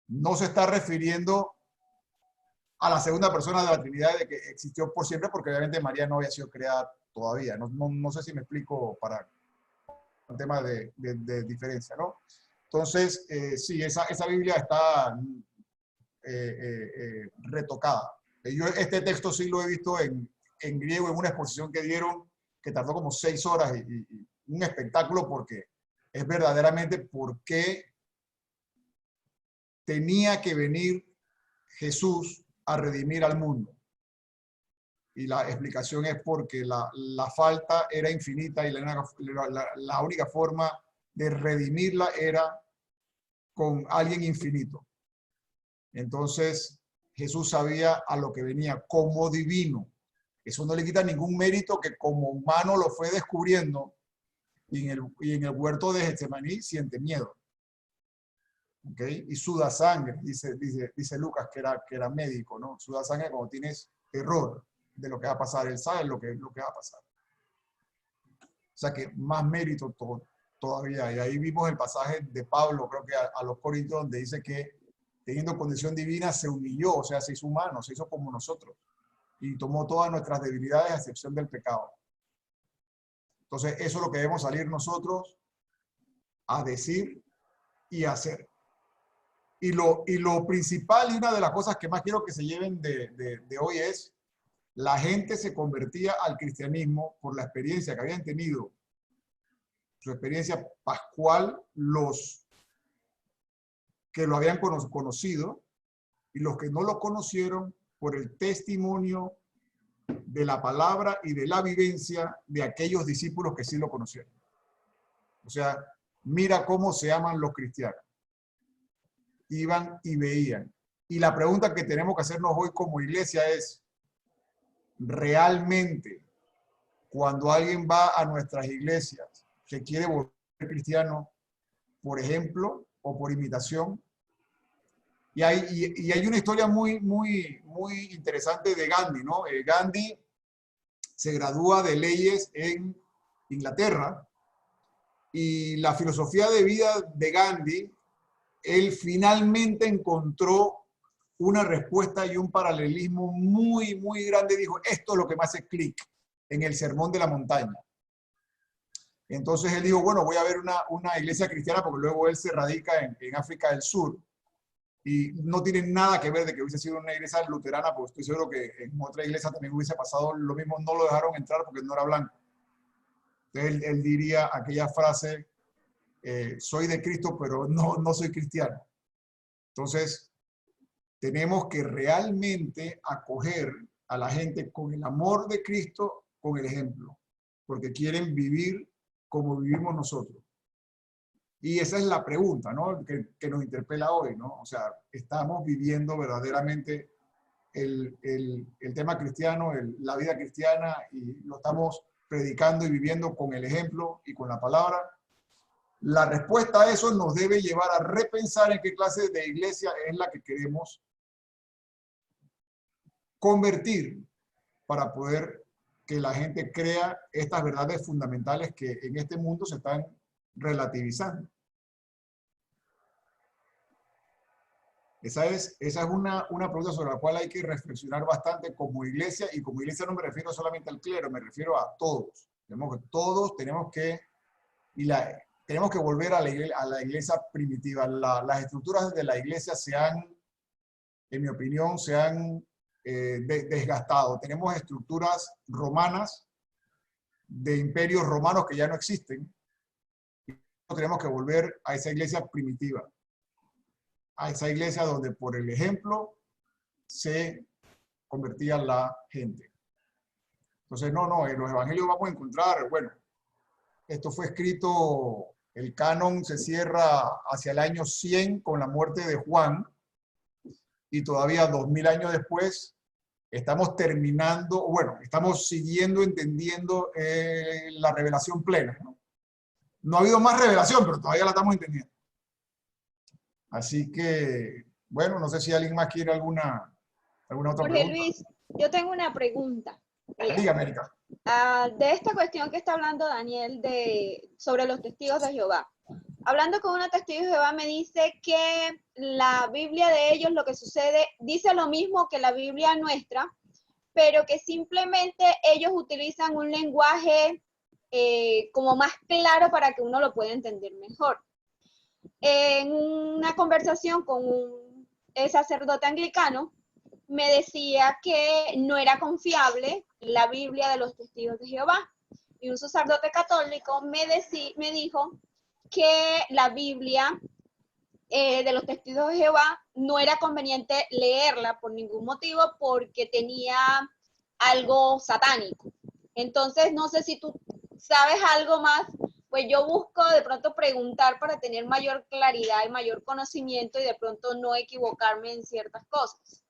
S1: No se está refiriendo a la segunda persona de la Trinidad, de que existió por siempre, porque obviamente María no había sido creada todavía. No sé si me explico para un tema de diferencia, ¿no? Entonces, sí, esa Biblia está retocada. Yo este texto sí lo he visto en griego, en una exposición que dieron, que tardó como 6 horas, y un espectáculo, porque es verdaderamente por qué tenía que venir Jesús a redimir al mundo. Y la explicación es porque la falta era infinita y la única forma de redimirla era con alguien infinito. Entonces, Jesús sabía a lo que venía como divino. Eso no le quita ningún mérito que como humano lo fue descubriendo, y en el huerto de Getsemaní siente miedo. ¿Okay? Y suda sangre, dice Lucas, que era médico, ¿no? Suda sangre cuando tienes terror de lo que va a pasar. Él sabe lo que va a pasar. O sea que más mérito todavía. Y ahí vimos el pasaje de Pablo, creo que a los Corintios, donde dice que teniendo condición divina se humilló, o sea, se hizo humano, se hizo como nosotros. Y tomó todas nuestras debilidades a excepción del pecado. Entonces, eso es lo que debemos salir nosotros a decir y a hacer. Y lo principal, y una de las cosas que más quiero que se lleven de hoy es, la gente se convertía al cristianismo por la experiencia que habían tenido, su experiencia pascual, los que lo habían conocido, y los que no lo conocieron por el testimonio de la palabra y de la vivencia de aquellos discípulos que sí lo conocieron. O sea, mira cómo se aman los cristianos. Iban y veían. Y la pregunta que tenemos que hacernos hoy como iglesia es, ¿realmente cuando alguien va a nuestras iglesias que quiere volver cristiano, por ejemplo, o por imitación, Y hay una historia muy interesante de Gandhi, ¿no? Gandhi se gradúa de leyes en Inglaterra y la filosofía de vida de Gandhi, él finalmente encontró una respuesta y un paralelismo muy grande. Dijo, esto es lo que me hace clic en el Sermón de la Montaña. Entonces él dijo, bueno, voy a ver una iglesia cristiana, porque luego él se radica en África del Sur. Y no tiene nada que ver de que hubiese sido una iglesia luterana, porque estoy seguro que en otra iglesia también hubiese pasado lo mismo, no lo dejaron entrar porque no era blanco. Entonces él diría aquella frase, soy de Cristo, pero no soy cristiano. Entonces, tenemos que realmente acoger a la gente con el amor de Cristo, con el ejemplo, porque quieren vivir como vivimos nosotros. Y esa es la pregunta, ¿no? que nos interpela hoy, ¿no? O sea, ¿estamos viviendo verdaderamente el tema cristiano, la vida cristiana, y lo estamos predicando y viviendo con el ejemplo y con la palabra? La respuesta a eso nos debe llevar a repensar en qué clase de iglesia es la que queremos convertir para poder que la gente crea estas verdades fundamentales que en este mundo se están relativizando. Esa es una pregunta sobre la cual hay que reflexionar bastante como iglesia, y como iglesia no me refiero solamente al clero, me refiero a todos. Todos tenemos que volver a la iglesia primitiva. Las estructuras de la iglesia en mi opinión, se han desgastado. Tenemos estructuras romanas, de imperios romanos que ya no existen. Tenemos que volver a esa iglesia primitiva, a esa iglesia donde por el ejemplo se convertía la gente. Entonces, en los evangelios vamos a encontrar, bueno, esto fue escrito, el canon se cierra hacia el año 100 con la muerte de Juan, y todavía 2000 años después estamos terminando, bueno, estamos siguiendo, entendiendo la revelación plena, ¿no? No ha habido más revelación, pero todavía la estamos entendiendo. Así que, bueno, no sé si alguien más quiere alguna otra
S12: Jorge
S1: pregunta.
S12: Luis, yo tengo una pregunta.
S1: Dígame, Erika.
S12: De esta cuestión que está hablando Daniel sobre los testigos de Jehová. Hablando con una testigo de Jehová me dice que la Biblia de ellos, lo que sucede, dice lo mismo que la Biblia nuestra, pero que simplemente ellos utilizan un lenguaje como más claro para que uno lo pueda entender mejor. En una conversación con un sacerdote anglicano, me decía que no era confiable la Biblia de los testigos de Jehová. Y un sacerdote católico me dijo que la Biblia de los testigos de Jehová no era conveniente leerla por ningún motivo porque tenía algo satánico. Entonces, no sé si tú sabes algo más, pues yo busco de pronto preguntar para tener mayor claridad y mayor conocimiento y de pronto no equivocarme en ciertas cosas.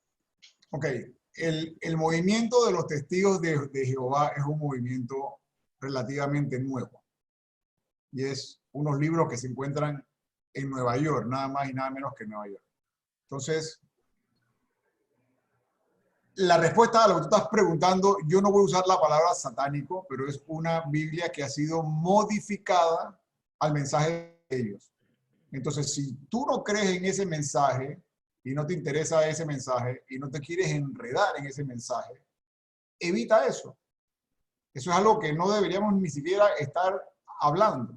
S1: Ok, el movimiento de los testigos de Jehová es un movimiento relativamente nuevo. Y es unos libros que se encuentran en Nueva York, nada más y nada menos que en Nueva York. Entonces, la respuesta a lo que tú estás preguntando, yo no voy a usar la palabra satánico, pero es una Biblia que ha sido modificada al mensaje de ellos. Entonces, si tú no crees en ese mensaje y no te interesa ese mensaje y no te quieres enredar en ese mensaje, evita eso. Eso es algo que no deberíamos ni siquiera estar hablando,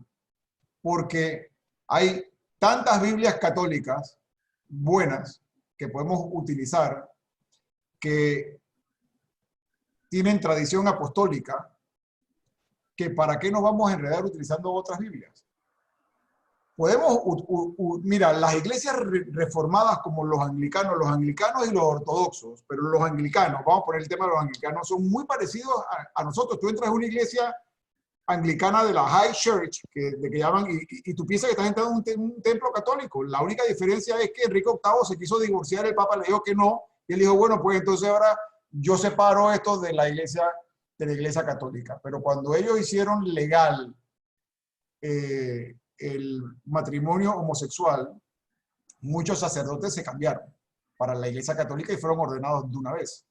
S1: porque hay tantas Biblias católicas buenas que podemos utilizar que tienen tradición apostólica, que para qué nos vamos a enredar utilizando otras Biblias. Podemos, mira, las iglesias reformadas como los anglicanos y los ortodoxos, pero los anglicanos, vamos a poner el tema de los anglicanos, son muy parecidos a nosotros. Tú entras a una iglesia anglicana de la High Church, que llaman, y tú piensas que estás entrando en un templo católico. La única diferencia es que Enrique VIII se quiso divorciar, el Papa le dijo que no, y él dijo, bueno, pues entonces ahora yo separo esto de la iglesia católica. Pero cuando ellos hicieron legal el matrimonio homosexual, muchos sacerdotes se cambiaron. para la Iglesia Católica y fueron ordenados de una vez,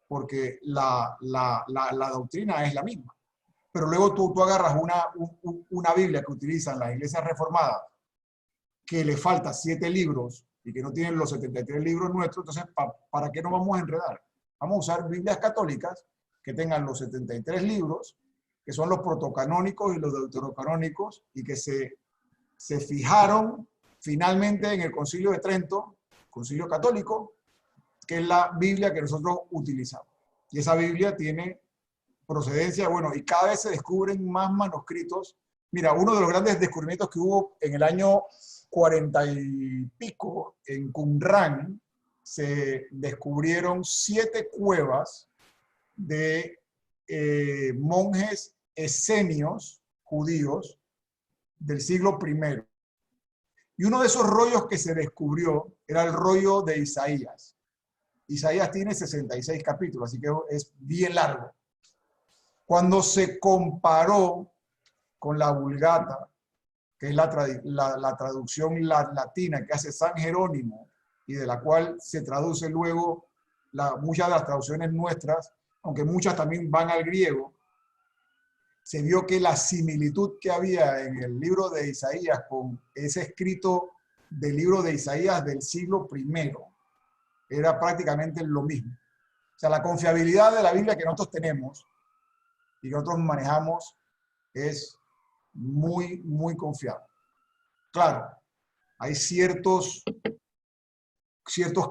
S1: porque la doctrina es la misma. Pero luego tú agarras una Biblia que utilizan las iglesias reformadas, que le falta 7 libros y que no tienen los 73 libros nuestros, entonces, ¿para qué nos vamos a enredar? Vamos a usar Biblias católicas que tengan los 73 libros, que son los protocanónicos y los deuterocanónicos, y que se fijaron finalmente en el Concilio de Trento, Concilio Católico, que es la Biblia que nosotros utilizamos. Y esa Biblia tiene procedencia, bueno, y cada vez se descubren más manuscritos. Mira, uno de los grandes descubrimientos que hubo en el año 40 y pico, en Qumran, se descubrieron 7 cuevas de monjes esenios judíos del siglo I. Y uno de esos rollos que se descubrió era el rollo de Isaías. Isaías tiene 66 capítulos, así que es bien largo. Cuando se comparó con la Vulgata, que es la traducción latina que hace San Jerónimo y de la cual se traduce luego muchas de las traducciones nuestras, aunque muchas también van al griego, se vio que la similitud que había en el libro de Isaías con ese escrito del libro de Isaías del siglo I era prácticamente lo mismo. O sea, la confiabilidad de la Biblia que nosotros tenemos y que nosotros manejamos es muy, muy confiable. Claro, hay ciertos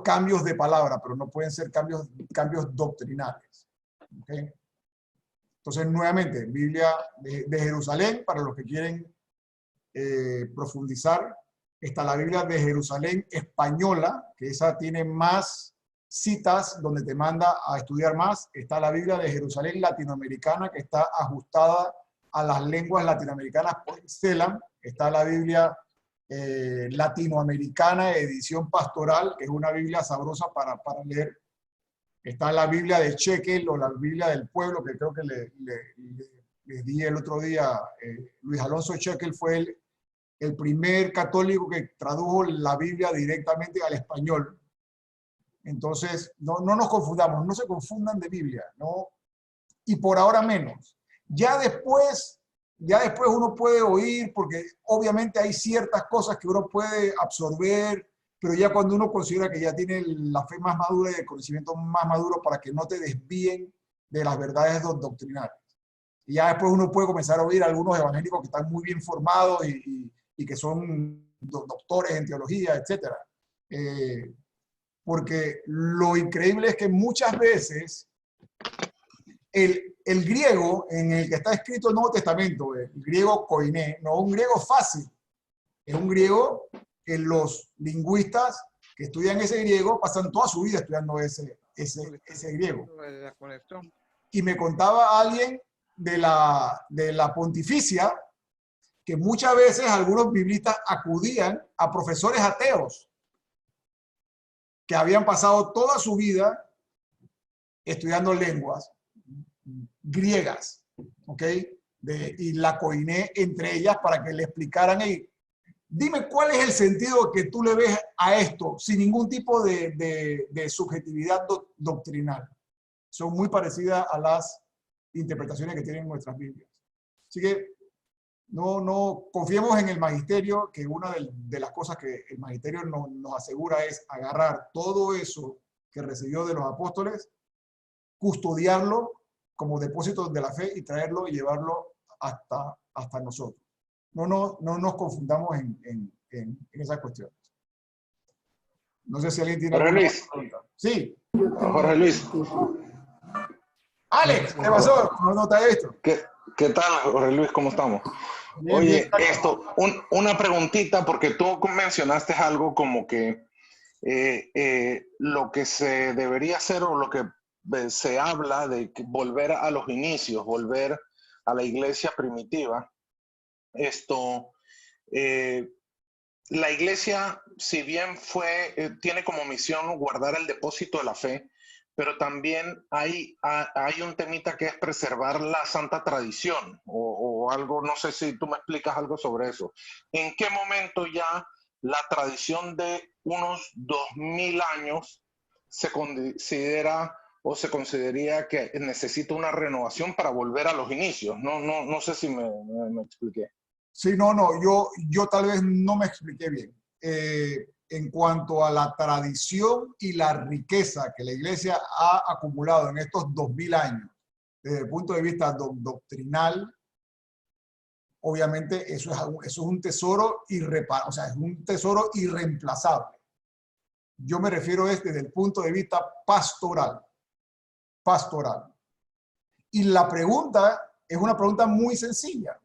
S1: cambios de palabra, pero no pueden ser cambios doctrinales. ¿Okay? Entonces, nuevamente, Biblia de Jerusalén, para los que quieren profundizar, está la Biblia de Jerusalén española, que esa tiene más citas donde te manda a estudiar más. Está la Biblia de Jerusalén latinoamericana, que está ajustada a las lenguas latinoamericanas por CELAM. Está la Biblia latinoamericana, edición pastoral, que es una Biblia sabrosa para leer. Está la Biblia de Shekel o la Biblia del pueblo, que creo que les di el otro día. Luis Alonso Shekel fue el primer católico que tradujo la Biblia directamente al español. Entonces, no nos confundamos, no se confundan de Biblia, ¿no? Y por ahora menos. Ya después uno puede oír, porque obviamente hay ciertas cosas que uno puede absorber, pero ya cuando uno considera que ya tiene la fe más madura y el conocimiento más maduro para que no te desvíen de las verdades doctrinales. Y ya después uno puede comenzar a oír a algunos evangélicos que están muy bien formados y que son doctores en teología, etc. Porque lo increíble es que muchas veces el griego en el que está escrito el Nuevo Testamento, el griego koiné, no es un griego fácil, es un griego que los lingüistas que estudian ese griego pasan toda su vida estudiando ese griego. Y me contaba alguien de la pontificia que muchas veces algunos biblistas acudían a profesores ateos que habían pasado toda su vida estudiando lenguas griegas, ¿ok? Y la koiné entre ellas para que le explicaran, hey, dime cuál es el sentido que tú le ves a esto sin ningún tipo de subjetividad doctrinal. Son muy parecidas a las interpretaciones que tienen nuestras Biblias. Así que no confiemos en el magisterio, que una de las cosas que el magisterio nos asegura es agarrar todo eso que recibió de los apóstoles, custodiarlo como depósito de la fe y traerlo y llevarlo hasta nosotros. No nos confundamos en esas cuestiones. No sé si alguien tiene
S16: Jorge
S1: alguna
S16: Luis.
S1: pregunta. Sí.
S16: Jorge Luis.
S1: Alex, ¿qué pasó? No te había visto.
S16: ¿Qué tal, Jorge Luis? ¿Cómo estamos?
S1: Bien,
S16: Oye,
S1: bien.
S16: una preguntita, porque tú mencionaste algo como que lo que se debería hacer o lo que se habla de volver a los inicios, volver a la iglesia primitiva. La iglesia, si bien tiene como misión guardar el depósito de la fe, pero también hay un temita que es preservar la santa tradición o algo, no sé si tú me explicas algo sobre eso. ¿En qué momento ya la tradición de unos 2000 años se considera o se consideraría que necesita una renovación para volver a los inicios. No sé si me expliqué.
S1: Sí, no, yo tal vez no me expliqué bien. En cuanto a la tradición y la riqueza que la Iglesia ha acumulado en estos 2000 años, desde el punto de vista doctrinal, obviamente eso es un tesoro irreparable, o sea, es un tesoro irreemplazable. Yo me refiero desde el punto de vista pastoral. Y la pregunta es una pregunta muy sencilla.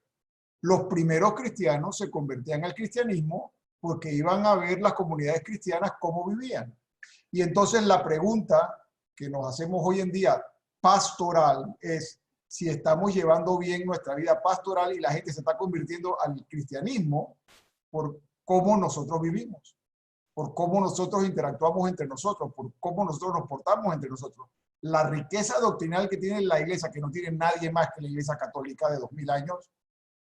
S1: Los primeros cristianos se convertían al cristianismo porque iban a ver las comunidades cristianas cómo vivían. Y entonces la pregunta que nos hacemos hoy en día pastoral es si estamos llevando bien nuestra vida pastoral y la gente se está convirtiendo al cristianismo por cómo nosotros vivimos, por cómo nosotros interactuamos entre nosotros, por cómo nosotros nos portamos entre nosotros. La riqueza doctrinal que tiene la Iglesia, que no tiene nadie más que la Iglesia católica de 2000 años,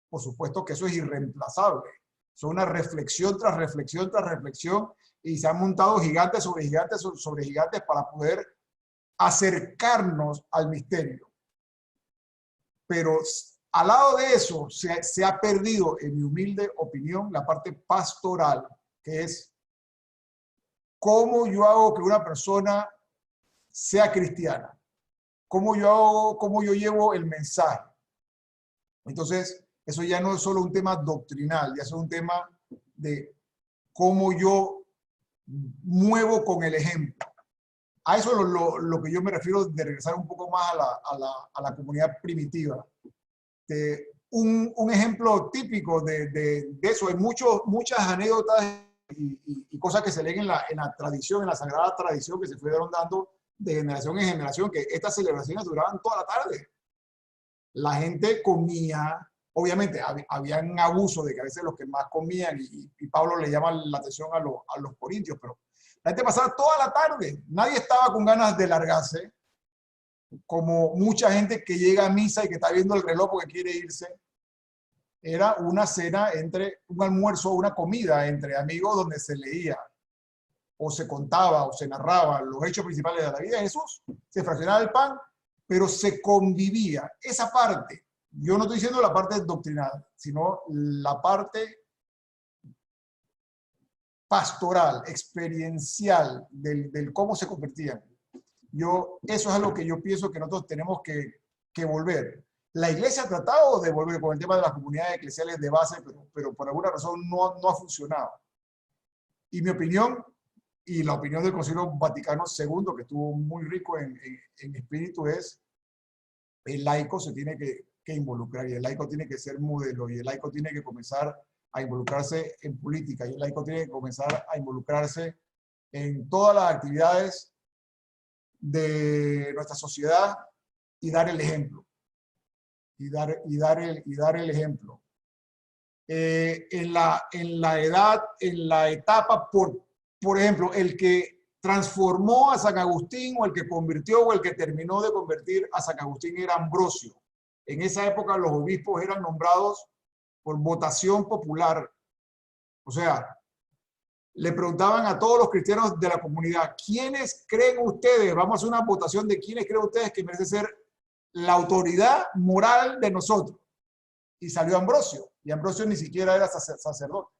S1: por supuesto que eso es irreemplazable. Es una reflexión tras reflexión tras reflexión y se han montado gigantes sobre gigantes sobre gigantes para poder acercarnos al misterio. Pero al lado de eso se ha perdido, en mi humilde opinión, la parte pastoral, que es cómo yo hago que una persona sea cristiana, cómo yo llevo el mensaje. Entonces, eso ya no es solo un tema doctrinal, ya es un tema de cómo yo muevo con el ejemplo. A eso es lo que yo me refiero de regresar un poco más a la comunidad primitiva. Un ejemplo típico de eso, hay muchas anécdotas y cosas que se leen en la tradición, en la sagrada tradición que se fueron dando de generación en generación, que estas celebraciones duraban toda la tarde. La gente comía. Obviamente, había un abuso de que a veces los que más comían, y Pablo le llama la atención a los corintios, pero la gente pasaba toda la tarde. Nadie estaba con ganas de largarse, como mucha gente que llega a misa y que está viendo el reloj porque quiere irse. Era una cena un almuerzo, una comida entre amigos donde se leía, o se contaba, o se narraba los hechos principales de la vida de Jesús. Se fraccionaba el pan, pero se convivía. Esa parte. Yo no estoy diciendo la parte doctrinal, sino la parte pastoral, experiencial del cómo se convertían. Eso es algo que yo pienso que nosotros tenemos que volver. La Iglesia ha tratado de volver con el tema de las comunidades eclesiales de base, pero por alguna razón no ha funcionado. Y mi opinión, y la opinión del Concilio Vaticano II, que estuvo muy rico en espíritu, es el laico se tiene que involucrar, y el laico tiene que ser modelo, y el laico tiene que comenzar a involucrarse en política, y el laico tiene que comenzar a involucrarse en todas las actividades de nuestra sociedad y dar el ejemplo. Y dar el ejemplo. En la etapa, por ejemplo, el que transformó a San Agustín, o el que convirtió, o el que terminó de convertir a San Agustín era Ambrosio. En esa época los obispos eran nombrados por votación popular. O sea, le preguntaban a todos los cristianos de la comunidad, ¿quiénes creen ustedes? Vamos a hacer una votación de quiénes creen ustedes que merece ser la autoridad moral de nosotros. Y salió Ambrosio. Y Ambrosio ni siquiera era sacerdote.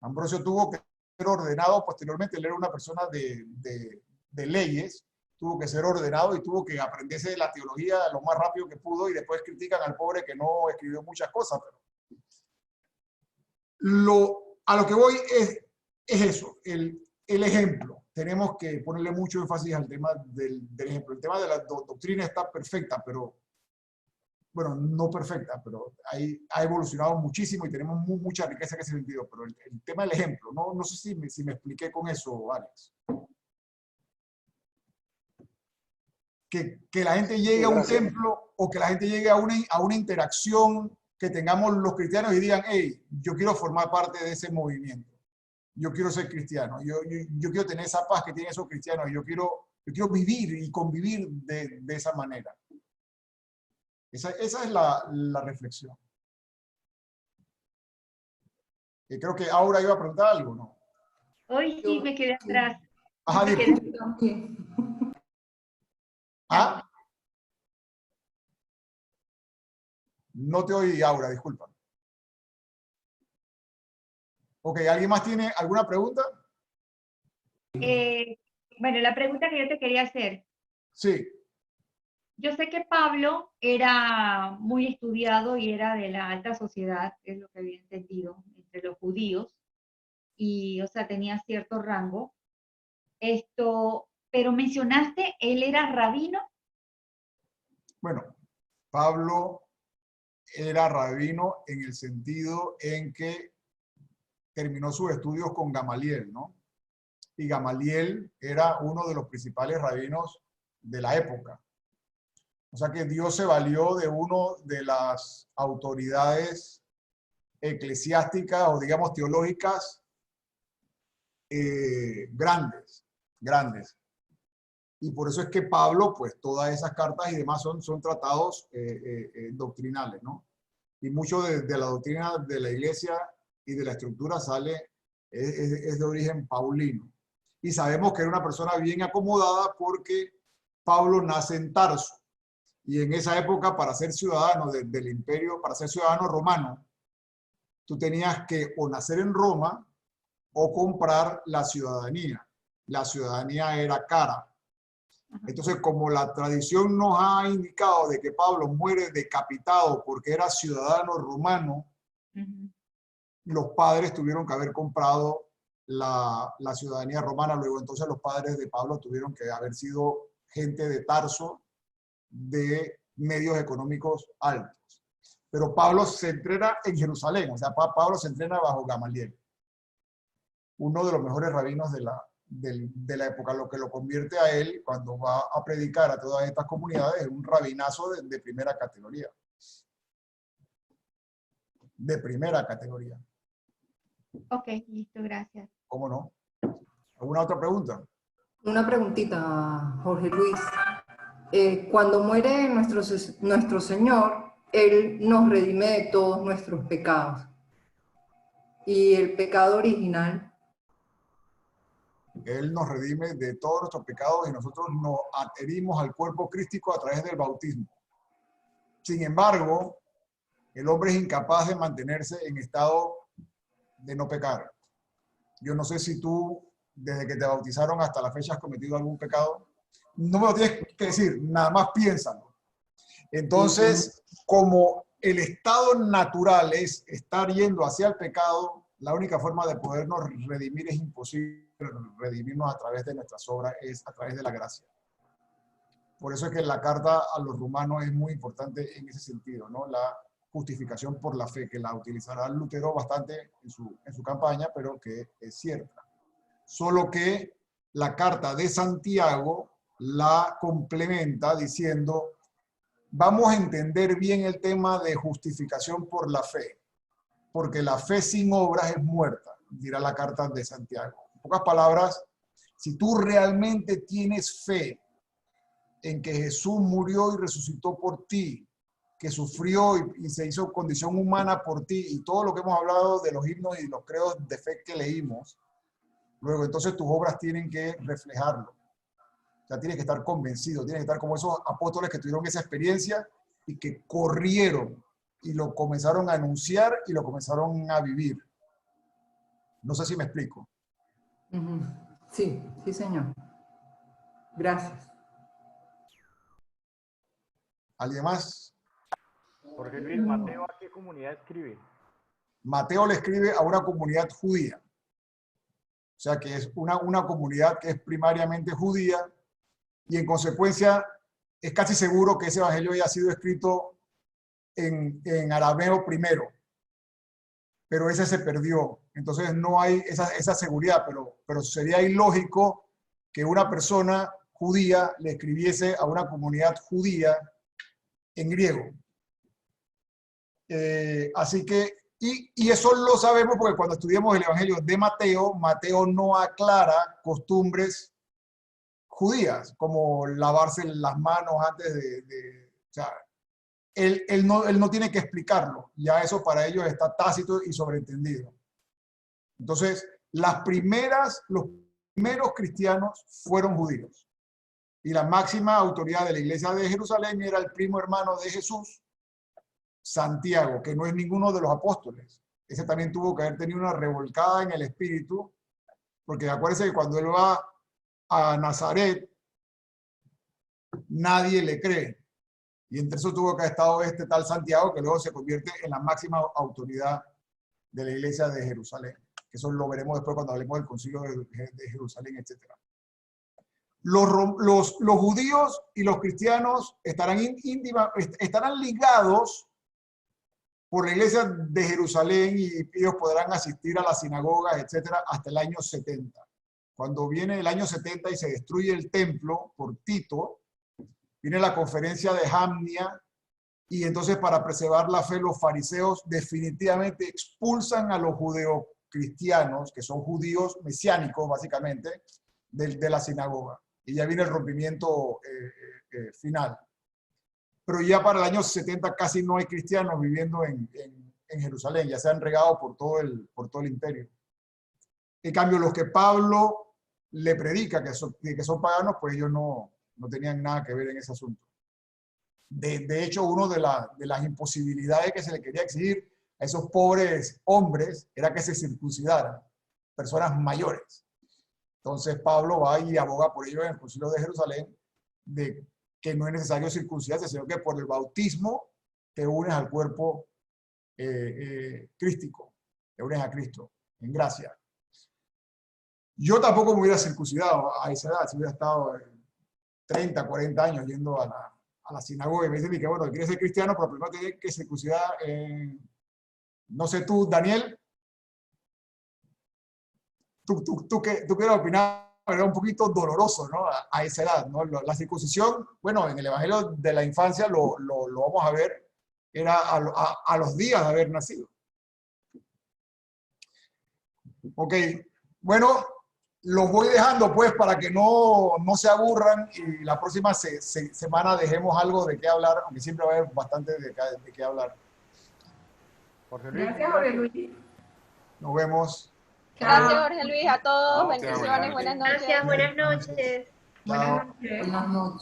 S1: Ambrosio tuvo que ser ordenado posteriormente. Él era una persona de leyes. Tuvo que ser ordenado y tuvo que aprenderse la teología lo más rápido que pudo, y después critican al pobre que no escribió muchas cosas. Pero a lo que voy es eso, el ejemplo. Tenemos que ponerle mucho énfasis al tema del ejemplo. El tema de la doctrina está perfecta, pero, bueno, no perfecta, pero ha evolucionado muchísimo y tenemos mucha riqueza en ese sentido. Pero el tema del ejemplo, no sé si me expliqué con eso, Alex. Que la gente llegue a un templo, o que la gente llegue a una interacción, que tengamos los cristianos y digan, hey, yo quiero formar parte de ese movimiento. Yo quiero ser cristiano. Yo quiero tener esa paz que tienen esos cristianos. Yo quiero vivir y convivir de esa manera. Esa es la reflexión. Creo que Aura iba a preguntar algo, ¿no?
S11: Hoy sí me quedé atrás.
S1: Ajá,
S11: Me
S1: dime.
S11: quedé-
S1: ¿Ah? No te oí, Aura, disculpa. Ok, ¿alguien más tiene alguna pregunta?
S11: Bueno, la pregunta que yo te quería hacer.
S1: Sí.
S11: Yo sé que Pablo era muy estudiado y era de la alta sociedad, es lo que había entendido, entre los judíos, y, o sea, tenía cierto rango. Pero mencionaste, él era rabino.
S1: Bueno, Pablo era rabino en el sentido en que terminó sus estudios con Gamaliel, ¿no? Y Gamaliel era uno de los principales rabinos de la época. O sea que Dios se valió de uno de las autoridades eclesiásticas o digamos teológicas grandes. Y por eso es que Pablo, pues todas esas cartas y demás son tratados doctrinales, ¿no? Y mucho de la doctrina de la iglesia y de la estructura es de origen paulino. Y sabemos que era una persona bien acomodada porque Pablo nace en Tarso. Y en esa época, para ser ciudadano del imperio, para ser ciudadano romano, tú tenías que o nacer en Roma o comprar la ciudadanía. La ciudadanía era cara. Entonces, como la tradición nos ha indicado de que Pablo muere decapitado porque era ciudadano romano, los padres tuvieron que haber comprado la ciudadanía romana. Luego, entonces, los padres de Pablo tuvieron que haber sido gente de Tarso, de medios económicos altos. Pero Pablo se entrena en Jerusalén, o sea, Pablo se entrena bajo Gamaliel, uno de los mejores rabinos de la época, lo que lo convierte a él, cuando va a predicar a todas estas comunidades, en un rabinazo de primera categoría. De primera categoría.
S11: Ok, listo, gracias.
S1: ¿Cómo no? ¿Alguna otra pregunta?
S17: Una preguntita, Jorge Luis. Cuando muere nuestro Señor, Él nos redime de todos nuestros pecados. ¿Y el pecado original?
S1: Él nos redime de todos nuestros pecados y nosotros nos adherimos al cuerpo crístico a través del bautismo. Sin embargo, el hombre es incapaz de mantenerse en estado de no pecar. Yo no sé si tú, desde que te bautizaron hasta la fecha, has cometido algún pecado. No me lo tienes que decir, nada más piénsalo. Entonces, como el estado natural es estar yendo hacia el pecado, la única forma de podernos redimir es imposible. Redimirnos a través de nuestras obras es a través de la gracia. Por eso es que la carta a los romanos es muy importante en ese sentido, ¿no? La justificación por la fe, que la utilizará Lutero bastante en su campaña, pero que es cierta. Solo que la carta de Santiago la complementa diciendo, vamos a entender bien el tema de justificación por la fe, porque la fe sin obras es muerta, dirá la carta de Santiago. En pocas palabras, si tú realmente tienes fe en que Jesús murió y resucitó por ti, que sufrió y se hizo condición humana por ti, y todo lo que hemos hablado de los himnos y los credos de fe que leímos, luego entonces tus obras tienen que reflejarlo. O sea, tienes que estar convencido, tienes que estar como esos apóstoles que tuvieron esa experiencia y que corrieron y lo comenzaron a anunciar y lo comenzaron a vivir. No sé si me explico.
S17: Sí, sí, señor. Gracias.
S1: ¿Alguien más?
S18: Jorge Luis, ¿Mateo a qué comunidad escribe?
S1: Mateo le escribe a una comunidad judía. O sea, que es una comunidad que es primariamente judía y en consecuencia es casi seguro que ese evangelio haya sido escrito en arameo primero. Pero ese se perdió. Entonces no hay esa seguridad, pero sería ilógico que una persona judía le escribiese a una comunidad judía en griego. Así que, y eso lo sabemos porque cuando estudiamos el Evangelio de Mateo, Mateo no aclara costumbres judías, como lavarse las manos antes o sea, él no tiene que explicarlo, ya eso para ellos está tácito y sobreentendido. Entonces, los primeros cristianos fueron judíos. Y la máxima autoridad de la iglesia de Jerusalén era el primo hermano de Jesús, Santiago, que no es ninguno de los apóstoles. Ese también tuvo que haber tenido una revolcada en el espíritu, porque acuérdense que cuando él va a Nazaret, nadie le cree. Y entre eso tuvo que haber estado este tal Santiago, que luego se convierte en la máxima autoridad de la iglesia de Jerusalén. Eso lo veremos después cuando hablemos del concilio de Jerusalén, etc. Los judíos y los cristianos estarán ligados por la iglesia de Jerusalén y ellos podrán asistir a las sinagogas, etcétera, hasta el año 70. Cuando viene el año 70 y se destruye el templo por Tito, viene la conferencia de Jamnia y entonces para preservar la fe los fariseos definitivamente expulsan a los judeocristianos, que son judíos mesiánicos básicamente, de la sinagoga. Y ya viene el rompimiento final. Pero ya para el año 70 casi no hay cristianos viviendo en Jerusalén, ya se han regado por todo el imperio. En cambio, los que Pablo le predica, que son paganos, pues ellos no tenían nada que ver en ese asunto. De hecho, una de las imposibilidades que se le quería exigir a esos pobres hombres era que se circuncidaran, personas mayores. Entonces Pablo va y aboga por ello en el Concilio de Jerusalén, de que no es necesario circuncidarse, sino que por el bautismo te unes al cuerpo crístico, te unes a Cristo, en gracia. Yo tampoco me hubiera circuncidado a esa edad, si hubiera estado 30, 40 años yendo a la sinagoga y me dicen que, bueno, quieres ser cristiano, pero primero tienes que circuncidar, no sé tú, Daniel, tú quieres opinar, era un poquito doloroso, ¿no? A esa edad, ¿no? La circuncisión, bueno, en el Evangelio de la infancia lo vamos a ver, era a los días de haber nacido. Ok, bueno, los voy dejando pues para que no se aburran y la próxima semana dejemos algo de qué hablar, aunque siempre va a haber bastante de qué hablar.
S17: Gracias, Jorge Luis.
S1: Nos vemos.
S12: Gracias, Jorge Luis, a todos. Bendiciones, buenas noches.
S15: Gracias, buenas noches.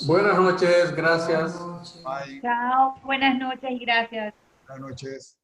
S19: Buenas noches, gracias.
S1: Bye.
S11: Chao, buenas noches y gracias.
S1: Buenas noches.